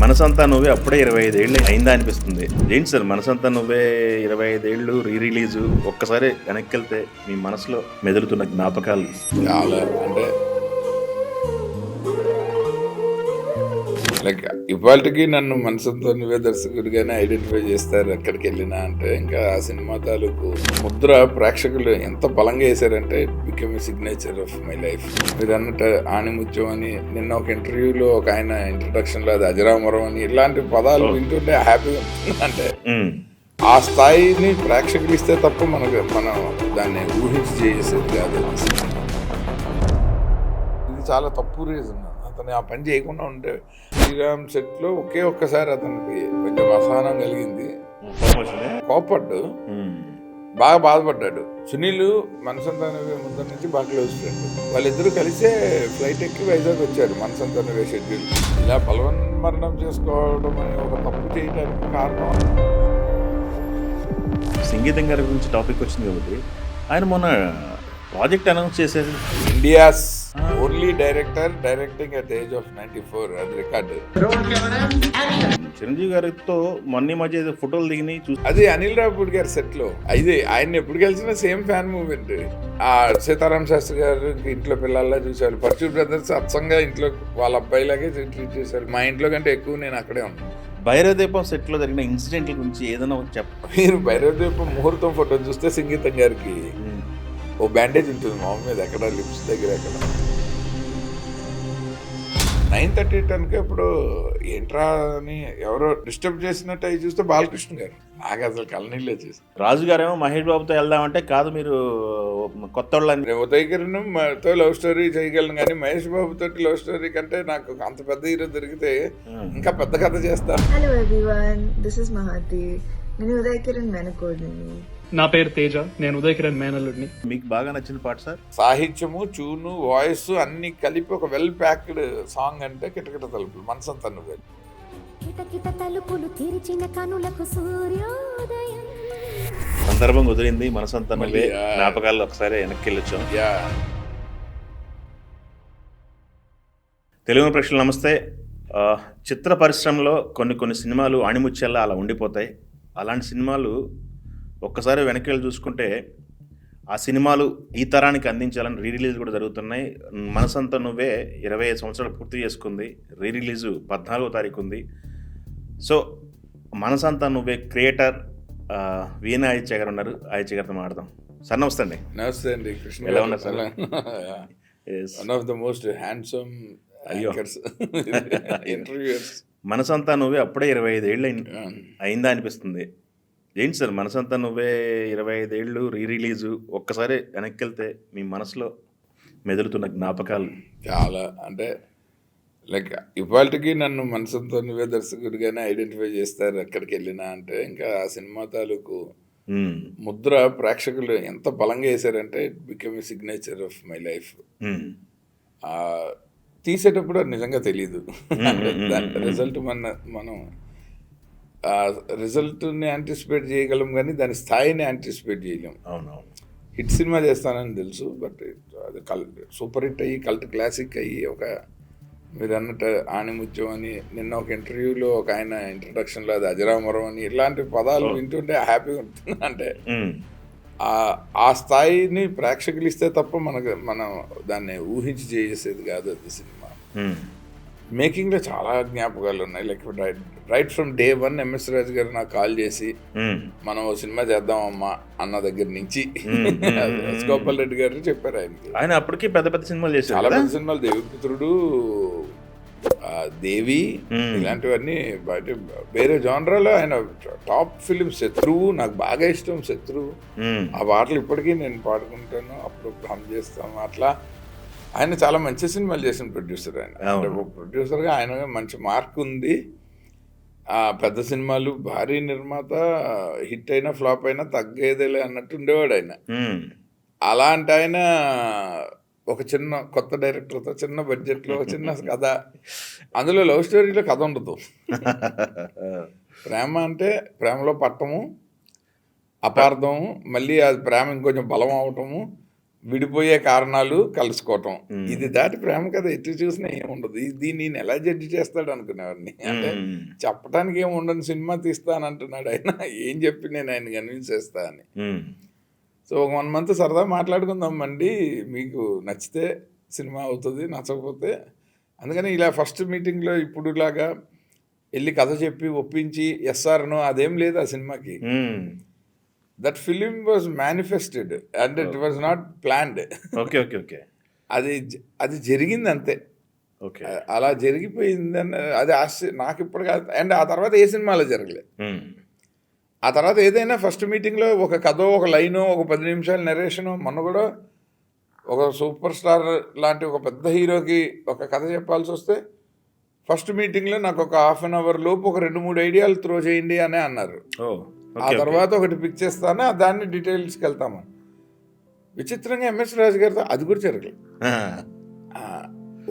మనసంతా నువ్వే అప్పుడే 25 ఏళ్ళు అయిందా అనిపిస్తుంది. ఏంటి సార్ మనసంతా నువ్వే 25 ఏళ్ళు రిలీజు ఒక్కసారి వెనక్కెళ్తే మీ మనసులో మెదులుతున్న జ్ఞాపకాలు? చాలా అంటే లైక్ ఇవాళకి నన్ను మనసంతో నువ్వే దర్శకుడిగానే ఐడెంటిఫై చేస్తారు ఎక్కడికి వెళ్ళినా అంటే. ఇంకా ఆ సినిమా తాలూకు ముద్ర ప్రేక్షకులు ఎంత బలంగా వేశారంటే it become a signature of my life. మీరు అన్నట్టు ఆణిముత్యం అని నిన్న ఒక ఇంటర్వ్యూలో ఒక ఆయన ఇంట్రొడక్షన్ లో అది అజరామరం అని ఇలాంటి పదాలు వింటుంటే హ్యాపీగా ఉంటుంది. అంటే ఆ స్థాయిని ప్రేక్షకులు ఇస్తే తప్ప మనం దాన్ని ఊహించి చేసేది కాదు. ఇది చాలా తప్పు రీజన్. అతను ఆ పని చేయకుండా ఉంటే శ్రీరామ్ సెట్లో ఒకే ఒక్కసారి అతనికి కొంచెం అసహనం కలిగింది, కోపడ్డు, బాగా బాధపడ్డాడు. సునీల్ మనసంతానవే ముందు నుంచి బాగా క్లోజ్ ఫ్రెండ్. వాళ్ళిద్దరూ కలిసే ఫ్లైట్ ఎక్కి వైజాగ్ వచ్చారు. మనసంతానవే షెడ్యూల్ ఇలా బలవన్మరణం చేసుకోవడం అనే ఒక తప్పు చేయడానికి కారణం. సంగీతం గారి గురించి టాపిక్ వచ్చింది కాబట్టి ఆయన మొన్న ప్రాజెక్ట్ అనౌన్స్ చేసేది. India's only director directing at age of 94, అది రికార్డు. చిరంజీవి గారితో మొన్న మధ్య ఫోటోలు దిగినాయి చూసి అది అనిల్ రావుపూడి గారి సెట్ లో. అయితే ఆయన ఎప్పుడు కలిసినా సేమ్ ఫ్యాన్ మూమెంట్. ఆ సీతారాం శాస్త్రి గారు ఇంట్లో పిల్లల్లా చూసేవాళ్ళు. పర్చూర్ బ్రదర్స్ అచ్చంగా ఇంట్లో వాళ్ళ అబ్బాయిలాగే ట్రీట్ చేశారు. మా ఇంట్లో కంటే ఎక్కువ నేను అక్కడే ఉన్నాను. భైరవదీపం సెట్లో జరిగిన ఇన్సిడెంట్ల గురించి ఏదైనా చెప్పండి. మీరు భైరవదీపం ముహూర్తం ఫోటో చూస్తే సంగీతం గారికి ఓ బ్యాండేజ్ ఉంటుంది మామ మీద, ఎక్కడ లిప్స్ దగ్గర ఎక్కడ. 9:30, 10కి ఇప్పుడు ఏంట్రా అని ఎవరో డిస్టర్బ్ చేసినట్టు అవి చూస్తే బాలకృష్ణ గారు నాకు అసలు కళ్ళనీళ్ళే చేసి. రాజు గారేమో మహేష్ బాబుతో వెళ్దామంటే కాదు మీరు కొత్త వాళ్ళని. ఉదయ్ కిరణ్తో లవ్ స్టోరీ చేయగలను కానీ మహేష్ బాబు తోటి లవ్ స్టోరీ కంటే నాకు అంత పెద్ద హీరో దొరికితే ఇంకా పెద్ద కథ చేస్తాను. Hello everyone, this is Mahathi. నేను ఉదయ్ కిరణ్ మేనకోడిని. నా పేరు తేజ, నేను ఉదయ్ కిరణ్ మేనల్లుడిని. మీకు బాగా నచ్చిన పాట సార్? సాహిత్యము, ట్యూను, వాయిస్ అన్ని కలిపి ఒక వెల్ ప్యాక్డ్ సాంగ్ అంటే కిటకిట తలుపులు, మనసంతా నువ్వే. కిటకిట తలుపులు తెరిచిన కనులకు సూర్యోదయం. సందర్భం కుదిరింది, మనసంతా నువ్వే జ్ఞాపకాల్లో ఒకసారి వెనక్కి వెళ్ళొచ్చాం. తెలుగు ప్రశ్నలు నమస్తే. చిత్ర పరిశ్రమలో కొన్ని సినిమాలు ఆణిముత్యాల్లో అలా ఉండిపోతాయి. అలాంటి సినిమాలు ఒక్కసారి వెనక్కి వెళ్ళి చూసుకుంటే ఆ సినిమాలు ఈ తరానికి అందించాలని రిలీజ్ కూడా జరుగుతున్నాయి. మనసంతా నువ్వే 25 సంవత్సరాలు పూర్తి చేసుకుంది. రిలీజు 14వ తారీఖు ఉంది. సో మనసంతా నువ్వే క్రియేటర్ వీణ ఆదిత్య గారు ఉన్నారు. ఆదిత్య గారితో మాట్లాడదాం. సార్ నమస్తే అండి. నమస్తే అండి. కృష్ణ ఎలా ఉన్నారు sir? One of the most handsome interviewers. మనసంతా నువ్వే అప్పుడే 25 ఏళ్ళు అయిందా అనిపిస్తుంది. ఏంటి సార్ మనసంతా నువ్వే 25 ఏళ్ళు రిలీజు ఒక్కసారి వెనక్కెళ్తే మీ మనసులో మెదులుతున్న జ్ఞాపకాలు? చాలా అంటే లైక్ ఇవాళకి నన్ను మనసంతో నువ్వే దర్శకుడిగానే ఐడెంటిఫై చేస్తారు ఎక్కడికి వెళ్ళినా అంటే. ఇంకా ఆ సినిమా తాలూకు ముద్ర ప్రేక్షకులు ఎంత బలంగా వేశారంటే it become a signature of my life. తీసేటప్పుడు అది నిజంగా తెలీదు. రిజల్ట్ మనం రిజల్ట్ని యాంటిసిపేట్ చేయగలం కానీ దాని స్థాయిని యాంటిసిపేట్ చేయలేం. అవునవును. హిట్ సినిమా చేస్తానని తెలుసు, బట్ అది సూపర్ హిట్ అయ్యి కల్ట్ క్లాసిక్ అయ్యి ఒక మీరు అన్నట్టు ఆణిముత్యం అని నిన్న ఒక ఇంటర్వ్యూలో ఒక ఆయన ఇంట్రొడక్షన్లో అది అజరామరం అని ఇలాంటి పదాలు వింటుంటే హ్యాపీగా ఉంటుంది. అంటే ఆ స్థాయిని ప్రేక్షకులు ఇస్తే తప్ప మనం దాన్ని ఊహించి చేసేది కాదు అది సినిమా. మేకింగ్లో చాలా జ్ఞాపకాలు ఉన్నాయి. Like right from day 1 MS Raju garu నాకు కాల్ చేసి మనం ఓ సినిమా చేద్దామమ్మా అన్న దగ్గర నుంచి ఎస్ గోపాల్ రెడ్డి గారు చెప్పారు ఆయనకి. ఆయన అప్పటికి పెద్ద సినిమాలు చేశారు, చాలా పెద్ద సినిమాలు, దేవిపుత్రుడు, దేవి, ఇలాంటివన్నీ. బయట వేరే జానరాలో ఆయన టాప్ ఫిలిం. శత్రువు నాకు బాగా ఇష్టం. శత్రువు ఆ పాటలు ఇప్పటికీ నేను పాడుకుంటాను, అప్పుడు హమ్ చేస్తాము. అట్లా ఆయన చాలా మంచి సినిమాలు చేసిన ప్రొడ్యూసర్. ఆయన ప్రొడ్యూసర్గా ఆయన మంచి మార్క్ ఉంది. పెద్ద సినిమాలు, భారీ నిర్మాత, హిట్ అయినా ఫ్లాప్ అయినా తగ్గేదేలే అన్నట్టు ఉండేవాడు ఆయన. అలాంటి ఆయన ఒక చిన్న కొత్త డైరెక్టర్తో చిన్న బడ్జెట్లో చిన్న కథ, అందులో లవ్ స్టోరీలో కథ ఉండదు. ప్రేమ అంటే ప్రేమలో పట్టము, అపార్థము, మళ్ళీ అది ప్రేమ ఇంకొంచెం బలం అవటము, విడిపోయే కారణాలు కలుసుకోవటం, ఇది దాటి ప్రేమ కథ ఎటు చూసినా ఏముండదు. దీన్ని నేను ఎలా జడ్జి చేస్తాడు అనుకునేవాడిని. అంటే చెప్పడానికి ఏమి ఉండదు, సినిమా తీస్తానంటున్నాడు ఆయన, ఏం చెప్పి నేను ఆయన కన్విన్స్ చేస్తా అని. సో ఒక 1 month సరదా మాట్లాడుకుందాం అండి, మీకు నచ్చితే సినిమా అవుతుంది, నచ్చకపోతే. అందుకని ఇలా ఫస్ట్ మీటింగ్లో ఇప్పుడులాగా వెళ్ళి కథ చెప్పి ఒప్పించి ఎస్ఆర్నో అదేం లేదు ఆ సినిమాకి. That film was manifested and it was not planned. Okay okay okay అది జరిగింది అంతే. ఓకే అలా జరిగిపోయిందని అది నాకు ఇప్పుడు కాదు. అండ్ ఆ తర్వాత ఏ సినిమాలో జరగలేదు. ఆ తర్వాత ఏదైనా ఫస్ట్ మీటింగ్లో ఒక కథ, ఒక లైను, ఒక 10 నిమిషాల నెరేషను. మొన్న కూడా ఒక సూపర్ స్టార్ లాంటి ఒక పెద్ద హీరోకి ఒక కథ చెప్పాల్సి వస్తే ఫస్ట్ మీటింగ్లో నాకు ఒక 1/2 hour లోపు ఒక 2-3 ఐడియాలు త్రో చేయండి అనే అన్నారు. ఆ తర్వాత ఒకటి పిక్ చేస్తాను, దాన్ని డీటెయిల్స్కి వెళ్తామని. విచిత్రంగా ఎంఎస్ రాజు గారితో అది కూడా జరగలేదు.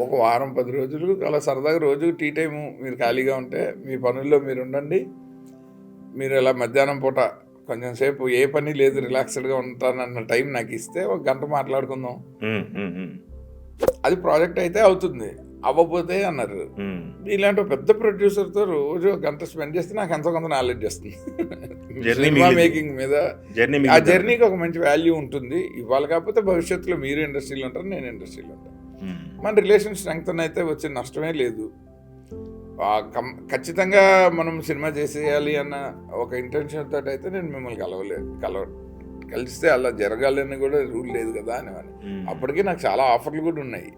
ఒక వారం 10 రోజులు అలా సరదాగా రోజు టీ టైము మీరు ఖాళీగా ఉంటే మీ పనుల్లో మీరు ఉండండి, మీరు ఇలా మధ్యాహ్నం పూట కొంచెం సేపు ఏ పని లేదు రిలాక్స్డ్గా ఉంటానన్న టైం నాకు ఇస్తే 1 గంట మాట్లాడుకుందాం, అది ప్రాజెక్ట్ అయితే అవుతుంది, అవ్వకపోతే అన్నారు. ఇలాంటి పెద్ద ప్రొడ్యూసర్తో రోజు 1 గంట స్పెండ్ చేస్తే నాకు ఎంతో కొంత నాలెడ్జ్ వస్తుంది సినిమా మేకింగ్ మీద. ఆ జర్నీకి ఒక మంచి వాల్యూ ఉంటుంది. ఇవాళ కాకపోతే భవిష్యత్తులో మీరు ఇండస్ట్రీలో ఉంటారు, నేను ఇండస్ట్రీలో ఉంటాను. మన రిలేషన్ స్ట్రెంగ్త్ అయితే వచ్చే నష్టమే లేదు. ఖచ్చితంగా మనం సినిమా చేసేయాలి అన్న ఒక ఇంటెన్షన్ తోటి అయితే నేను మిమ్మల్ని కలిస్తే అలా జరగాలని కూడా రూల్ లేదు కదా అని. అప్పటికే నాకు చాలా ఆఫర్లు కూడా ఉన్నాయి.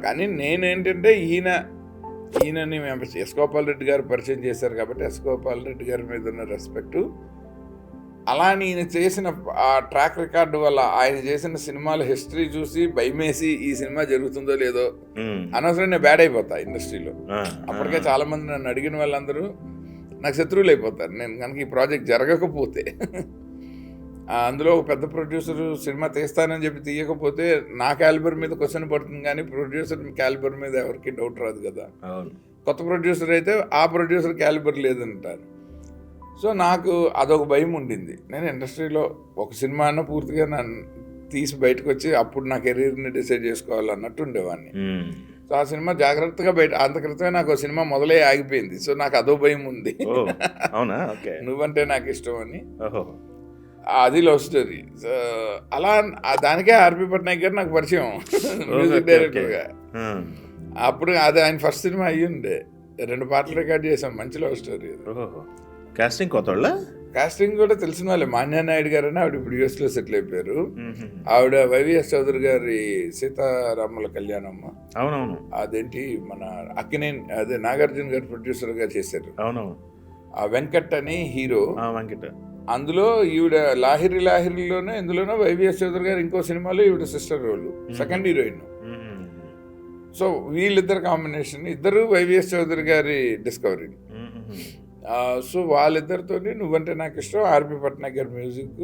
కానీ నేనేంటంటే ఈయనని మేము ఎస్ గోపాల్ రెడ్డి గారు పరిచయం చేశారు కాబట్టి ఎస్ గోపాల్ రెడ్డి గారి మీద ఉన్న రెస్పెక్టు, అలా ఈయన చేసిన ఆ ట్రాక్ రికార్డు వల్ల, ఆయన చేసిన సినిమాల హిస్టరీ చూసి భయమేసి ఈ సినిమా జరుగుతుందో లేదో అనవసరం నేను బ్యాడ్ అయిపోతా ఇండస్ట్రీలో. అప్పటికే చాలా మంది నన్ను అడిగిన వాళ్ళందరూ నాకు శత్రువులు అయిపోతారు నేను కనుక ఈ ప్రాజెక్ట్ జరగకపోతే. అందులో ఒక పెద్ద ప్రొడ్యూసర్ సినిమా తీస్తానని చెప్పి తీయకపోతే నా క్యాలిబర్ మీద క్వశ్చన్ పడుతుంది, కానీ ప్రొడ్యూసర్ క్యాలిబర్ మీద ఎవరికి డౌట్ రాదు కదా. కొత్త ప్రొడ్యూసర్ అయితే ఆ ప్రొడ్యూసర్ క్యాలిబర్ లేదంటారు. సో నాకు అదొక భయం ఉండింది. నేను ఇండస్ట్రీలో ఒక సినిమా అన్న పూర్తిగా నన్ను తీసి బయటకు వచ్చి అప్పుడు నా కెరీర్ని డిసైడ్ చేసుకోవాలన్నట్టు ఉండేవాడిని. సో ఆ సినిమా జాగ్రత్తగా అంత క్రితమే నాకు సినిమా మొదలై ఆగిపోయింది. సో నాకు అదో భయం ఉంది. నువ్వంటే నాకు ఇష్టం అని. అది లవ్ స్టోరీ. అలా దానికే ఆర్పి పట్నాయక్ గారు నాకు పరిచయం మ్యూజిక్ డైరెక్టర్గా. అప్పుడు అది ఆయన ఫస్ట్ సినిమా అయ్యిండే, 2 పాటలు రికార్డ్ చేసాం, మంచి లవ్ స్టోరీ. కాస్టింగ్ కొత్త కాస్టింగ్ కూడా తెలిసిన వాళ్ళే. మాన్యానాయుడు గారు అని ఆవిడ ఇప్పుడు యూఎస్లో సెటిల్ అయిపోయారు. ఆవిడ వైవిఎస్ చౌదరి గారి సీతారాముల కళ్యాణమ్మ. అవునవును. అదేంటి మన అక్కినేని అదే నాగార్జున గారు ప్రొడ్యూసర్గా చేశారు. అవునవును. ఆ వెంకట్ అని హీరో. వెంకట్ అందులో ఈవిడ లాహిరిలోనే ఇందులోనో వైవిఎస్ చౌదరి గారు ఇంకో సినిమాలో ఈవిడ sister role, second heroine. So వీళ్ళిద్దరు కాంబినేషన్, ఇద్దరు వైవిఎస్ చౌదరి గారి డిస్కవరీ. సో వాళ్ళిద్దరితో నువ్వంటే నాకు ఇష్టం, ఆర్పి పట్నాయక్ గారి మ్యూజిక్,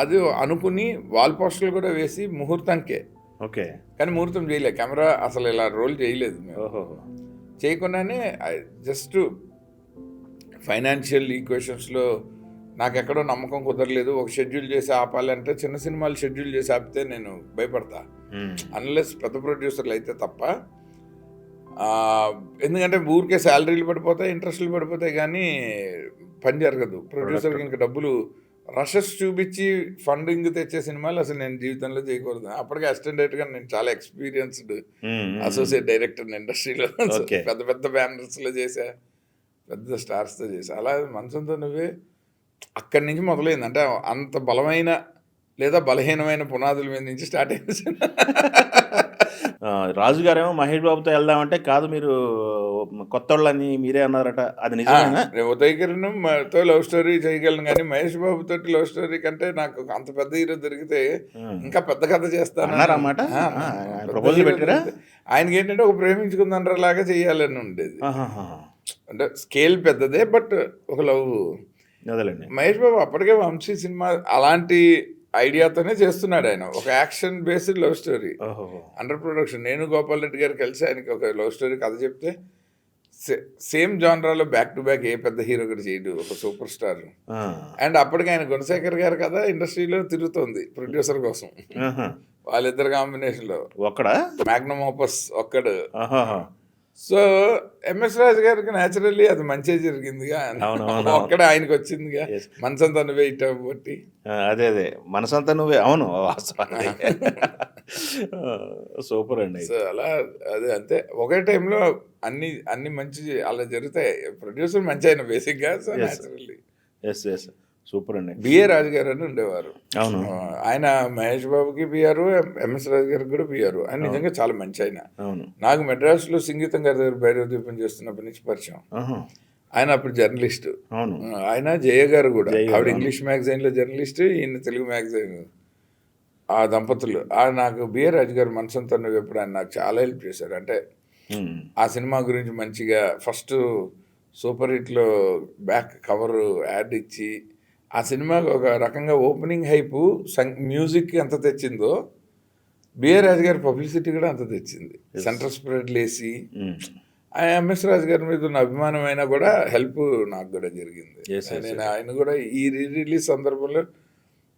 అది అనుకుని వాల్ పోస్టర్లు కూడా వేసి ముహూర్తానికే. ఓకే. కానీ ముహూర్తం చేయలే, కెమెరా అసలు ఇలా రోల్ చేయలేదు మేము. చేయకుండానే జస్ట్ ఫైనాన్షియల్ ఈక్వేషన్స్లో నాకు ఎక్కడో నమ్మకం కుదరలేదు. ఒక షెడ్యూల్ చేసి ఆపాలంటే, చిన్న సినిమాలు షెడ్యూల్ చేసి ఆపితే నేను భయపడతా, అన్లెస్ పెద్ద ప్రొడ్యూసర్లు అయితే తప్ప. ఎందుకంటే ఊరికే శాలరీలు పడిపోతాయి, ఇంట్రెస్ట్లు పడిపోతాయి, కానీ పని జరగదు. ప్రొడ్యూసర్కి ఇంకా డబ్బులు రషెస్ చూపించి ఫండింగ్ తెచ్చే సినిమాలు అసలు నేను జీవితంలో చేయకూడదు. అప్పటికే అసిస్టెంట్ డైరెక్టర్గా నేను చాలా ఎక్స్పీరియన్స్డ్ అసోసియేట్ డైరెక్టర్ ఇండస్ట్రీలో, పెద్ద పెద్ద బ్యానర్స్లో చేసా, పెద్ద స్టార్స్తో చేసా. అలా మనసంతో నువ్వే అక్కడి నుంచి మొదలైంది. అంటే అంత బలమైన లేదా బలహీనమైన పునాదుల మీద నుంచి స్టార్ట్ అయింది. రాజు గారేమో మహేష్ బాబుతో వెళ్దామంటే, కాదు మీరు కొత్త వాళ్ళని మీరే అన్నారట, అది నిజమేనా? ఉదయకిరణ్తో లవ్ స్టోరీ చేయగలను, కానీ మహేష్ బాబుతో లవ్ స్టోరీ కంటే నాకు అంత పెద్ద హీరో దొరికితే ఇంకా పెద్ద కథ చేస్తాను అన్నమాట. ఆయనకి ఏంటంటే ఒక ప్రేమించుకుందనరా లాగా చేయాలని ఉండేది. అంటే స్కేల్ పెద్దదే, బట్ ఒక లవ్. మహేష్ బాబు అప్పటికే వంశీ సినిమా అలాంటి ఐడియాతోనే చేస్తున్నాడు. ఆయన ఒక action based love story, under production. నేను గోపాల్ రెడ్డి గారు కలిసి ఆయనకి ఒక లవ్ స్టోరీ కథ చెప్తే సేమ్ జానరాలో బ్యాక్ టు బ్యాక్ ఏ పెద్ద హీరో కూడా చేయడు, ఒక సూపర్ స్టార్. ఆ, అండ్ అప్పటికి ఆయన గుణశేఖర్ గారు కదా ఇండస్ట్రీలో తిరుగుతోంది ప్రొడ్యూసర్ కోసం. ఆహా. వాళ్ళిద్దరు కాంబినేషన్లో ఒక్కడా? మ్యాగ్నమ్ ఓపస్ ఒక్కడు. ఆహాహా. సో ఎంఎస్ రాజు గారికి న్యాచురల్లీ అది మంచిగా జరిగిందిగా, అవునవును. ఒక్కడే ఆయనకి వచ్చిందిగా Yes. మనసంతా నువ్వే ఇట్ట బట్టి. అదే అదే మనసంతా నువ్వే. అవును, వాస్తవానికి. సూపర్ అండి. సో అలా అదే అంతే, ఒకే టైంలో అన్ని అన్ని మంచి అలా జరుగుతాయి. ప్రొడ్యూసర్ మంచి ఆయన బేసిక్గా. So Yes. Naturally yes yes, super అండి. బిఏ రాజు గారు అని ఉండేవారు. అవును. ఆయన మహేష్ బాబుకి పిఆర్, ఎంఎస్ రాజు గారికి కూడా పిఆర్. ఆయన నిజంగా చాలా మంచి ఆయన. అవును. నాకు మెడ్రాస్లో సంగీతం గారి దగ్గర భైరవ దీపం చేస్తున్నప్పటి నుంచి పరిచయం. ఆహా. ఆయన అప్పుడు జర్నలిస్ట్. అవును. ఆయన జయ గారు కూడా, జయ గారు, ఆవిడ అవును. ఇంగ్లీష్ మ్యాగజైన్లో జర్నలిస్ట్, ఈయన తెలుగు మ్యాగజైన్. ఆ దంపతులు నాకు బిఏ రాజు గారు మనసంతా నువ్వు ఎప్పుడు ఆయన నాకు చాలా హెల్ప్ చేశారు. అంటే ఉమ్. ఆ సినిమా గురించి మంచిగా ఫస్ట్ సూపర్ హిట్లో బ్యాక్ కవర్ యాడ్ ఇచ్చి, ఆ సినిమాకి ఒక రకంగా ఓపెనింగ్ హైపు మ్యూజిక్ ఎంత తెచ్చిందో బిఏ రాజు గారి పబ్లిసిటీ కూడా అంత తెచ్చింది. సెంటర్ స్ప్రెడ్లు వేసి ఉమ్. ఎంఎస్ రాజు గారి మీద ఉన్న అభిమానం అయినా కూడా హెల్ప్ నాకు కూడా జరిగింది. Yes, yes, నేను ఆయన కూడా ఈ రిలీజ్ సందర్భంలో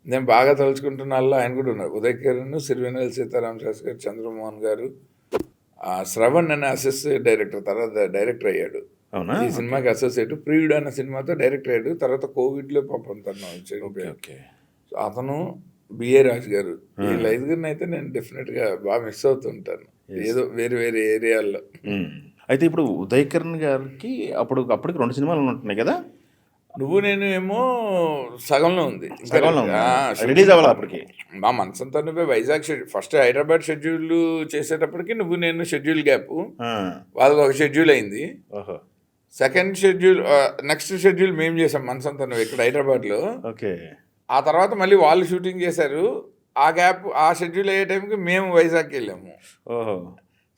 నేను బాగా తలుచుకుంటున్న వాళ్ళు ఆయన కూడా ఉన్నారు. ఉదయ్ కిరణ్, సిరివెన్నెల సీతారామ శాస్త్రి గారు, చంద్రమోహన్ గారు, శ్రవణ్ అనే అసిస్టెంట్ డైరెక్టర్, తర్వాత డైరెక్టర్ అయ్యాడు. అవునా? ఈ సినిమాకి అసోసియేట్. ప్రియుడు అన్న సినిమాతో డైరెక్టర్ అయ్యాడు. తర్వాత కోవిడ్లో పాపం తను ఓకే చనిపోయాడు. ఓకే. సో అతను బిఏ రాజు గారు, వీళ్ళ ఐదుగురిని అయితే నేను డెఫినెట్గా బాగా మిస్ అవుతుంటాను ఏదో వేరే వేరే ఏరియాల్లో. ఉమ్. అయితే ఇప్పుడు ఉదయ్ కిరణ్ గారికి అప్పటికి 2 సినిమాలు ఉంటున్నాయి కదా? నువ్వు నేను ఏమో సగంలో ఉంది. సగంలో ఉందా? రిలీజ్ అవ్వాలి అప్పటికి. మా Manasantha Nuvve Vizag schedule, first Hyderabad schedule చేసేటప్పటికి నువ్వు నేను షెడ్యూల్ గ్యాప్, ఆ. వాళ్ళకి ఒక షెడ్యూల్ అయింది. ఓహో. సెకండ్ షెడ్యూల్, నెక్స్ట్ షెడ్యూల్ మేము చేసాం మనసంతా నువ్వు ఇక్కడ హైదరాబాద్లో. ఓకే. ఆ తర్వాత మళ్ళీ వాళ్ళు షూటింగ్ చేశారు. ఆ గ్యాప్, ఆ షెడ్యూల్ అయ్యే టైంకి మేము వైజాగ్కి వెళ్ళాము. ఓహో.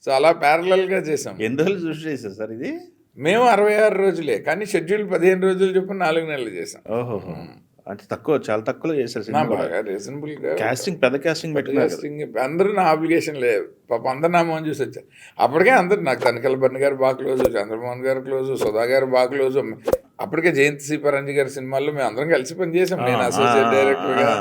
సో అలా ప్యారలల్గా చేసాం. ఎన్ని రోజులు చూసి చేశారు సార్ ఇది? మేము 66 రోజులే, కానీ షెడ్యూల్ 15 రోజులు చొప్పున 4 నెలలు చేసాం. ఓహో. అంటే తక్కువ, చాలా తక్కువలో చేశారు సినిమా కూడా. బాగా రీజనబుల్గా కాస్టింగ్, పెద్ద కాస్టింగ్ పెట్టినారు. అందరూ నా ఆబ్లిగేషన్ లేదు పాప, అందరు నా మోహన్ చూసి వచ్చారు. అప్పటికే అందరు నాకు తనికల బర్ని గారు బాగా క్లోజు, చంద్రమోహన్ గారు క్లోజు, సుధా గారు బాగా క్లోజు. అప్పటికే జయంత్ సి పరంజి గారి సినిమాల్లో మేము అందరం కలిసి పనిచేసాం. నేను అసోసియేట్ డైరెక్టర్గా.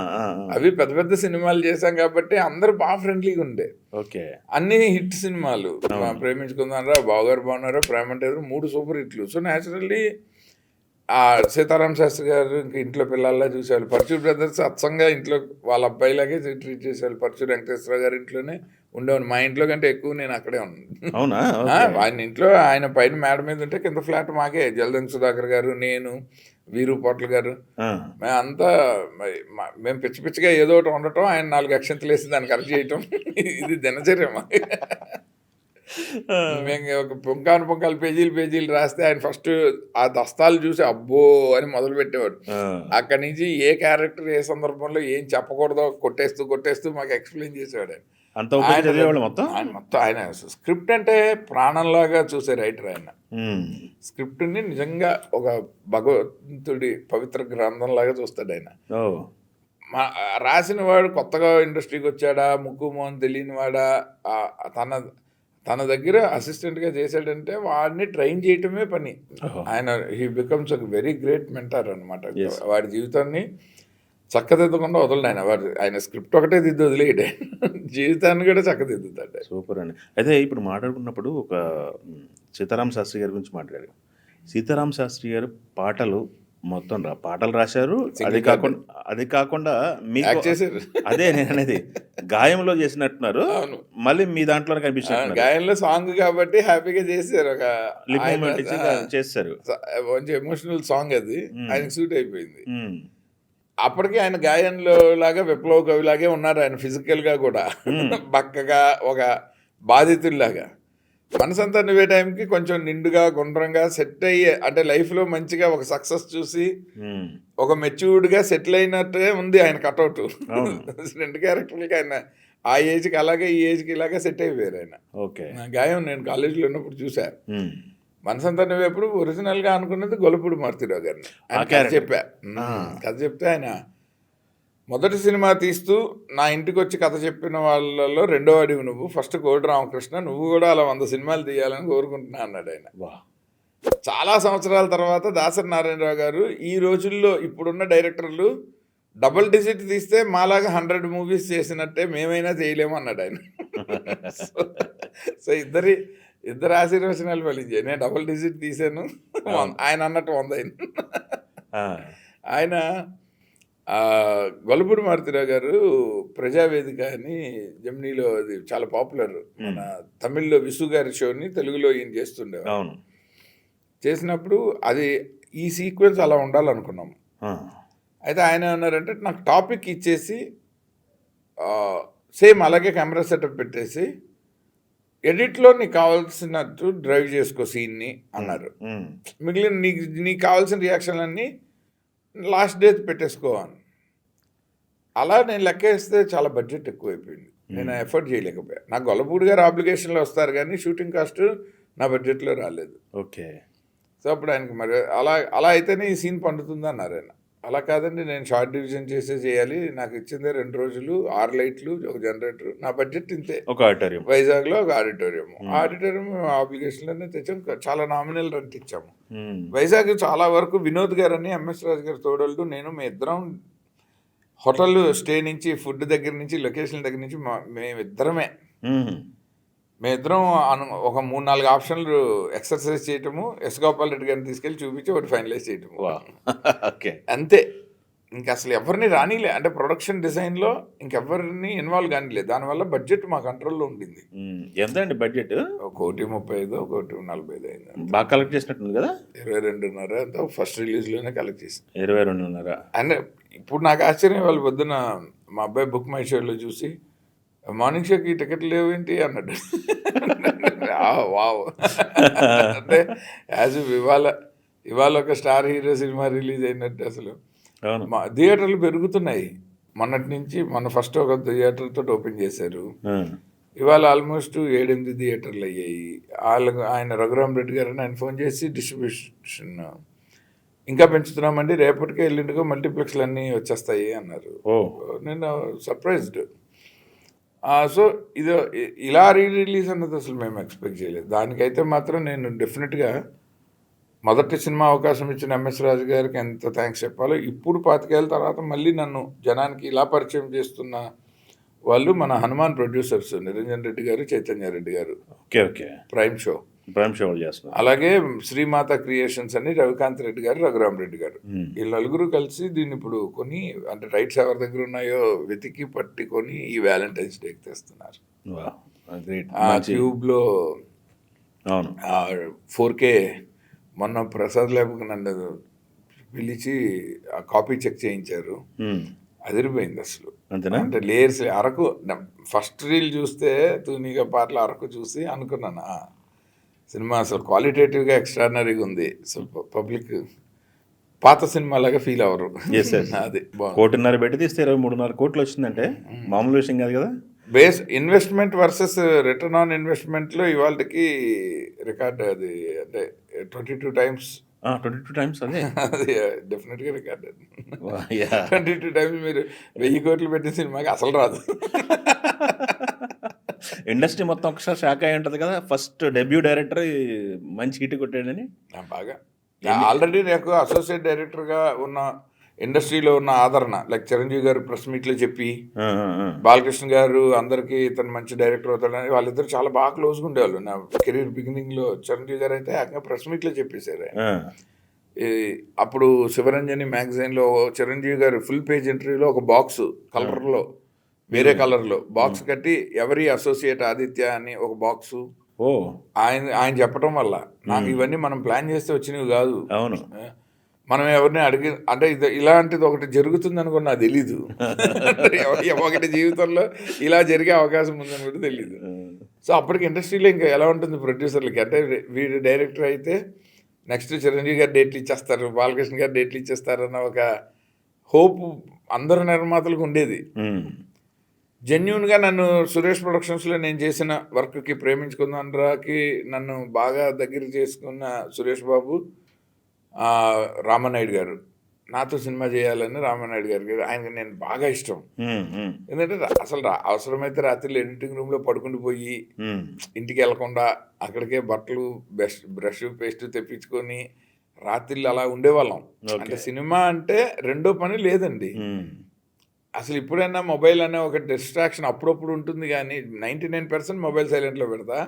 అవి పెద్ద పెద్ద సినిమాలు చేశాం కాబట్టి అందరూ బాగా ఫ్రెండ్లీగా ఉండే. ఓకే. అన్ని హిట్ సినిమాలు, ప్రేమించుకుందానరా, బావగారు బాగున్నారా, ప్రేమ అంటే 3 సూపర్ హిట్లు. సో న్యాచురల్లీ సీతారామ శాస్త్రి గారు ఇంక ఇంట్లో పిల్లల్లా చూసేవాళ్ళు. పర్చూర్ బ్రదర్స్ అచ్చంగా ఇంట్లో వాళ్ళ అబ్బాయిలాగే ట్రీట్ చేసేవాళ్ళు. పర్చూర్ వెంకటేశ్వర గారి ఇంట్లోనే ఉండేవాడు. మా ఇంట్లో కంటే ఎక్కువ నేను అక్కడే ఉన్నాను. అవునా? ఆయన ఇంట్లో, ఆయన పైన మేడ మీద ఉంటే కింద ఫ్లాట్ మాకే. జలదంకి సుధాకర్ గారు, నేను, వీరు పోట్ల గారు, మేమంతా మేము పిచ్చి పిచ్చిగా ఏదో ఒకటి ఉండటం, ఆయన 4 అక్షంతలు వేసి దాన్ని కరెక్ట్ చేయటం, ఇది దినచర్య మా. మేము ఒక పుంకాలు పేజీలు రాస్తే ఆయన ఫస్ట్ ఆ దస్తాలు చూసి అబ్బో అని మొదలు పెట్టేవాడు. అక్కడి నుంచి ఏ క్యారెక్టర్ ఏ సందర్భంలో ఏం చెప్పకూడదో కొట్టేస్తూ మాకు ఎక్స్ప్లెయిన్ చేసేవాడు. ఆయన స్క్రిప్ట్ అంటే ప్రాణంలాగా చూసే రైటర్. ఆయన స్క్రిప్ట్ని నిజంగా ఒక భగవంతుడి పవిత్ర గ్రంథంలాగా చూస్తాడు ఆయన. రాసిన వాడు కొత్తగా ఇండస్ట్రీకి వచ్చాడా, ముక్కు మోహన్ తెలియని వాడా, తన దగ్గర అసిస్టెంట్గా చేశాడంటే వాడిని ట్రైన్ చేయటమే పని. ఆయన హీ బికమ్స్ ఒక వెరీ గ్రేట్ మెంటర్ అనమాట. వాడి జీవితాన్ని చక్కదిద్దకుండా వదలడు ఆయన. ఆయన స్క్రిప్ట్ ఒకటే దిద్దు వదిలేయడు, జీవితాన్ని కూడా చక్కదిద్దుతాడు. సూపర్ అండి. అయితే ఇప్పుడు మాట్లాడుకున్నప్పుడు ఒక సీతారామ శాస్త్రి గారి గురించి మాట్లాడారు. సీతారామ శాస్త్రి గారు పాటలు మొత్తం పాటలు రాశారు. అది కాకుండా మీకు చేశారు. అదే నేను అనేది, గాయంలో చేసినట్టున్నారు. మళ్ళీ మీ దాంట్లో కనిపించారు. గాయంలో సాంగ్ కాబట్టి హ్యాపీగా చేశారు. ఒక చేశారు మంచి ఎమోషనల్ సాంగ్, అది ఆయనకు సూట్ అయిపోయింది. అప్పటికి ఆయన గాయంలో లాగా విప్లవ కవిలాగే ఉన్నారు ఆయన ఫిజికల్గా కూడా. బక్కగా ఒక బాధితుల్లాగా. మనసంతా నువ్వే టైంకి కొంచెం నిండుగా గుండ్రంగా సెట్ అయ్యే, అంటే లైఫ్లో మంచిగా ఒక సక్సెస్ చూసి ఒక మెచ్యూర్డ్గా సెటిల్ అయినట్టే ఉంది ఆయన కటౌట్. 2 క్యారెక్టర్లకి ఆయన ఆ ఏజ్కి అలాగే ఈ ఏజ్కి ఇలాగే సెట్ అయిపోయారు ఆయన. గాయం నేను కాలేజీలో ఉన్నప్పుడు చూసా. మనసంతా నువ్వు ఎప్పుడు ఒరిజినల్గా అనుకున్నది గొల్లపూడి మారుతిరావు గారిని. ఆయన కథ చెప్తే ఆయన మొదటి సినిమా తీస్తూ నా ఇంటికి వచ్చి కథ చెప్పిన వాళ్ళలో 2వ అడివి నువ్వు, ఫస్ట్ కోడి రామకృష్ణ, నువ్వు కూడా అలా 100 సినిమాలు తీయాలని కోరుకుంటున్నా అన్నాడు ఆయన. చాలా సంవత్సరాల తర్వాత దాసరి నారాయణరావు గారు ఈ రోజుల్లో ఇప్పుడున్న డైరెక్టర్లు డబుల్ డిజిట్ తీస్తే మాలాగా 100 మూవీస్ చేసినట్టే మేమైనా చేయలేము అన్నాడు ఆయన. సో ఇద్దరు ఆశీర్వచనాలు ఫలించాయి. నేను డబుల్ డిజిట్ తీసాను, ఆయన అన్నట్టు 100 అయింది. ఆయన గొల్లపూడి మారుతిరావు గారు ప్రజావేదిక అని జెమినీలో అది చాలా పాపులర్, మన తమిళ్లో విసు గారి షోని తెలుగులో ఈయన చేస్తుండేవారు. చేసినప్పుడు అది ఈ సీక్వెన్స్ అలా ఉండాలనుకున్నాము. అయితే ఆయన ఏమన్నారంటే నాకు టాపిక్ ఇచ్చేసి సేమ్ అలాగే కెమెరా సెటప్ పెట్టేసి ఎడిట్లో నీకు కావాల్సినట్టు డ్రైవ్ చేసుకో సీన్ని అన్నారు. మిగిలిన నీకు కావాల్సిన రియాక్షన్లన్నీ లాస్ట్ డే పెట్టేసుకో అని. అలా నేను లెక్క వేస్తే చాలా బడ్జెట్ ఎక్కువైపోయింది, నేను ఎఫర్ట్ చేయలేకపోయా. నాకు గొల్లపూడి గారు ఆబ్లిగేషన్లో వస్తారు కానీ షూటింగ్ కాస్ట్ నా బడ్జెట్లో రాలేదు. ఓకే. సో అప్పుడు ఆయనకి మరి అలా అయితేనే ఈ సీన్ పండుతుంది అన్నారు ఆయన. అలా కాదండి, నేను షార్ట్ డివిజన్ చేయాలి, నాకు ఇచ్చిందే 2 రోజులు, 6 లైట్లు, ఒక జనరేటర్, నా బడ్జెట్ ఇంతే. ఒక ఆడిటోరియం వైజాగ్లో ఒక ఆడిటోరియం ఆబ్లిగేషన్లోనే తెచ్చాం, చాలా నామినల్ రెంట్ ఇచ్చాము. వైజాగ్ చాలా వరకు వినోద్ గారని, ఎంఎస్ రాజు గారు తోడళ్ళు, నేను మీ ఇద్దరం హోటల్ స్టే నుంచి, ఫుడ్ దగ్గర నుంచి, లొకేషన్ దగ్గర నుంచి మేమిద్దరం ఒక 3-4 ఆప్షన్లు ఎక్సర్సైజ్ చేయటము, ఎస్ గోపాల్ రెడ్డి గారిని తీసుకెళ్ళి చూపించి ఒకటి ఫైనలైజ్ చేయటము. ఓకే, అంతే. ఇంకా అసలు ఎవరిని రానిలే, అంటే ప్రొడక్షన్ డిజైన్లో ఇంకెవరిని ఇన్వాల్వ్ కానిలే. దానివల్ల బడ్జెట్ మా కంట్రోల్లో ఉండింది. ఎంత అండి బడ్జెట్? 1,35, 1,45 అయింది. బాగా కలెక్ట్ చేసినట్టుంది కదా. 22.5 అంతా ఫస్ట్ రిలీజ్లోనే కలెక్ట్ చేసి 22.5. అండ్ ఇప్పుడు నాకు ఆశ్చర్యం, వాళ్ళు పొద్దున మా అబ్బాయి బుక్ మై షోలో చూసి మార్నింగ్ షోకి టికెట్లు లేవు ఏంటి అన్నాడు. వావ్. అంటే యాజ్ ఇవాళ ఒక స్టార్ హీరో సినిమా రిలీజ్ అయినట్టు. అసలు మా థియేటర్లు పెరుగుతున్నాయి. మొన్నటి నుంచి ఫస్ట్ ఒక థియేటర్తో ఓపెన్ చేశారు, ఇవాళ ఆల్మోస్ట్ 7-8 థియేటర్లు అయ్యాయి. ఆయన రఘురామ్ రెడ్డి గారు ఆయన ఫోన్ చేసి డిస్ట్రిబ్యూషన్ ఇంకా పెంచుతున్నామండి, రేపటికే ఎల్లుండిగా మల్టీప్లెక్స్లు అన్నీ వచ్చేస్తాయి అన్నారు. నేను సర్ప్రైజ్డ్. సో ఇలా రిలీజ్ అన్నది అసలు మేము ఎక్స్పెక్ట్ చేయలేదు. దానికైతే మాత్రం నేను డెఫినెట్గా మొదటి సినిమా అవకాశం ఇచ్చిన ఎంఎస్ రాజు గారికి ఎంత థ్యాంక్స్ చెప్పాలో. ఇప్పుడు 25 ఏళ్ళ తర్వాత మళ్ళీ నన్ను జనానికి ఇలా పరిచయం చేస్తున్న వాళ్ళు మన హనుమాన్ ప్రొడ్యూసర్స్, నిరంజన్ రెడ్డి గారు, చైతన్య రెడ్డి గారు. ఓకే. ప్రైమ్ షో చేస్తున్నారు. అలాగే శ్రీమాత క్రియేషన్స్ అని రవికాంత్ రెడ్డి గారు, రఘురామ్ రెడ్డి గారు, వీళ్ళు నలుగురు కలిసి దీన్ని ఇప్పుడు కొని, అంటే రైట్స్ ఎవరి దగ్గర ఉన్నాయో వెతికి పట్టుకొని ఈ వ్యాలంటైన్స్ డేకి తెస్తున్నారు. ట్యూబ్లో 4K మొన్న ప్రసాద్ ల్యాబ్కి నన్ను పిలిచి ఆ కాపీ చెక్ చేయించారు. అదిరిపోయింది అసలు. అంటే లేయర్స్ అరకు ఫస్ట్ రీల్ చూస్తే తూనిగా పాటలు అరకు చూసి అనుకున్నాను సినిమా అసలు క్వాలిటేటివ్గా ఎక్స్ట్రాడినరీగా ఉంది. అసలు పబ్లిక్ పాత సినిమా లాగా ఫీల్ అవ్వరు. అది 1.5 పెట్టి తీస్తే 23.5 కోట్లు వచ్చిందంటే మామూలు విషయం కాదు కదా. Base investment versus return on ఇన్వెస్ట్మెంట్లో ఇవాళకి రికార్డ్ అది, అంటే 22 times. 22 times అదే, అది డెఫినెట్గా రికార్డ్. 22 times మీరు 1000 కోట్లు పెట్టిన సినిమాకి అసలు రాదు. ఇండస్ట్రీ మొత్తం ఒకసారి షాక్ అయి ఉంటుంది కదా, ఫస్ట్ డెబ్యూ డైరెక్టర్ మంచి హిట్ కొట్టాడని. బాగా ఆల్రెడీ నాకు అసోసియేట్ డైరెక్టర్గా ఉన్న ఇండస్ట్రీలో ఉన్న ఆదరణ, లైక్ చిరంజీవి గారు ప్రెస్ మీట్లో చెప్పి, బాలకృష్ణ గారు అందరికీ ఇతను మంచి డైరెక్టర్ అవుతాడని, వాళ్ళిద్దరు చాలా బాగా క్లోజ్గా ఉండేవాళ్ళు. నా కెరీర్ బిగినింగ్లో చిరంజీవి గారు అయితే ఏకంగా ప్రెస్ మీట్లో చెప్పేశారు. అప్పుడు శివరంజని మ్యాగజైన్లో చిరంజీవి గారు ఫుల్ పేజ్ ఇంటర్వ్యూలో ఒక బాక్స్ కలర్లో, వేరే కలర్లో బాక్స్ కట్టి ఎవరి అసోసియేట్ ఆదిత్య అని ఒక బాక్సు ఆయన చెప్పడం వల్ల నాకు ఇవన్నీ మనం ప్లాన్ చేస్తే వచ్చినవి కాదు. అవును, మనం ఎవరిని అడిగి, అంటే ఇలాంటిది ఒకటి జరుగుతుంది అనుకో నాకు తెలీదు. ఒకటి జీవితంలో ఇలా జరిగే అవకాశం ఉందని కూడా తెలీదు. సో అప్పటికి ఇండస్ట్రీలో ఇంకా ఎలా ఉంటుంది ప్రొడ్యూసర్లకి, అంటే వీడు డైరెక్టర్ అయితే నెక్స్ట్ చిరంజీవి గారు డేట్లు ఇచ్చేస్తారు, బాలకృష్ణ గారు డేట్లు ఇచ్చేస్తారు అన్న ఒక హోప్ అందరు నిర్మాతలకు ఉండేది. జెన్యూన్గా నన్ను సురేష్ ప్రొడక్షన్స్లో నేను చేసిన వర్క్కి, ప్రేమించుకుందాన్రాకి నన్ను బాగా దగ్గర చేసుకున్న సురేష్ బాబు, రామనాయుడు గారు, నాతో సినిమా చేయాలని రామానాయుడు గారికి ఆయనకి నేను బాగా ఇష్టం. ఎందుకంటే అసలు అవసరమైతే రాత్రి ఎడిటింగ్ రూమ్లో పడుకుని పోయి ఇంటికి వెళ్లకుండా అక్కడికే బట్టలు బ్రష్ పేస్ట్ తెప్పించుకొని రాత్రిళ్ళు అలా ఉండేవాళ్ళం. అంటే సినిమా అంటే రెండో పని లేదండి. అసలు ఇప్పుడైనా మొబైల్ అనే ఒక డిస్ట్రాక్షన్ అప్పుడప్పుడు ఉంటుంది, కానీ 99% మొబైల్ సైలెంట్లో పెడతా.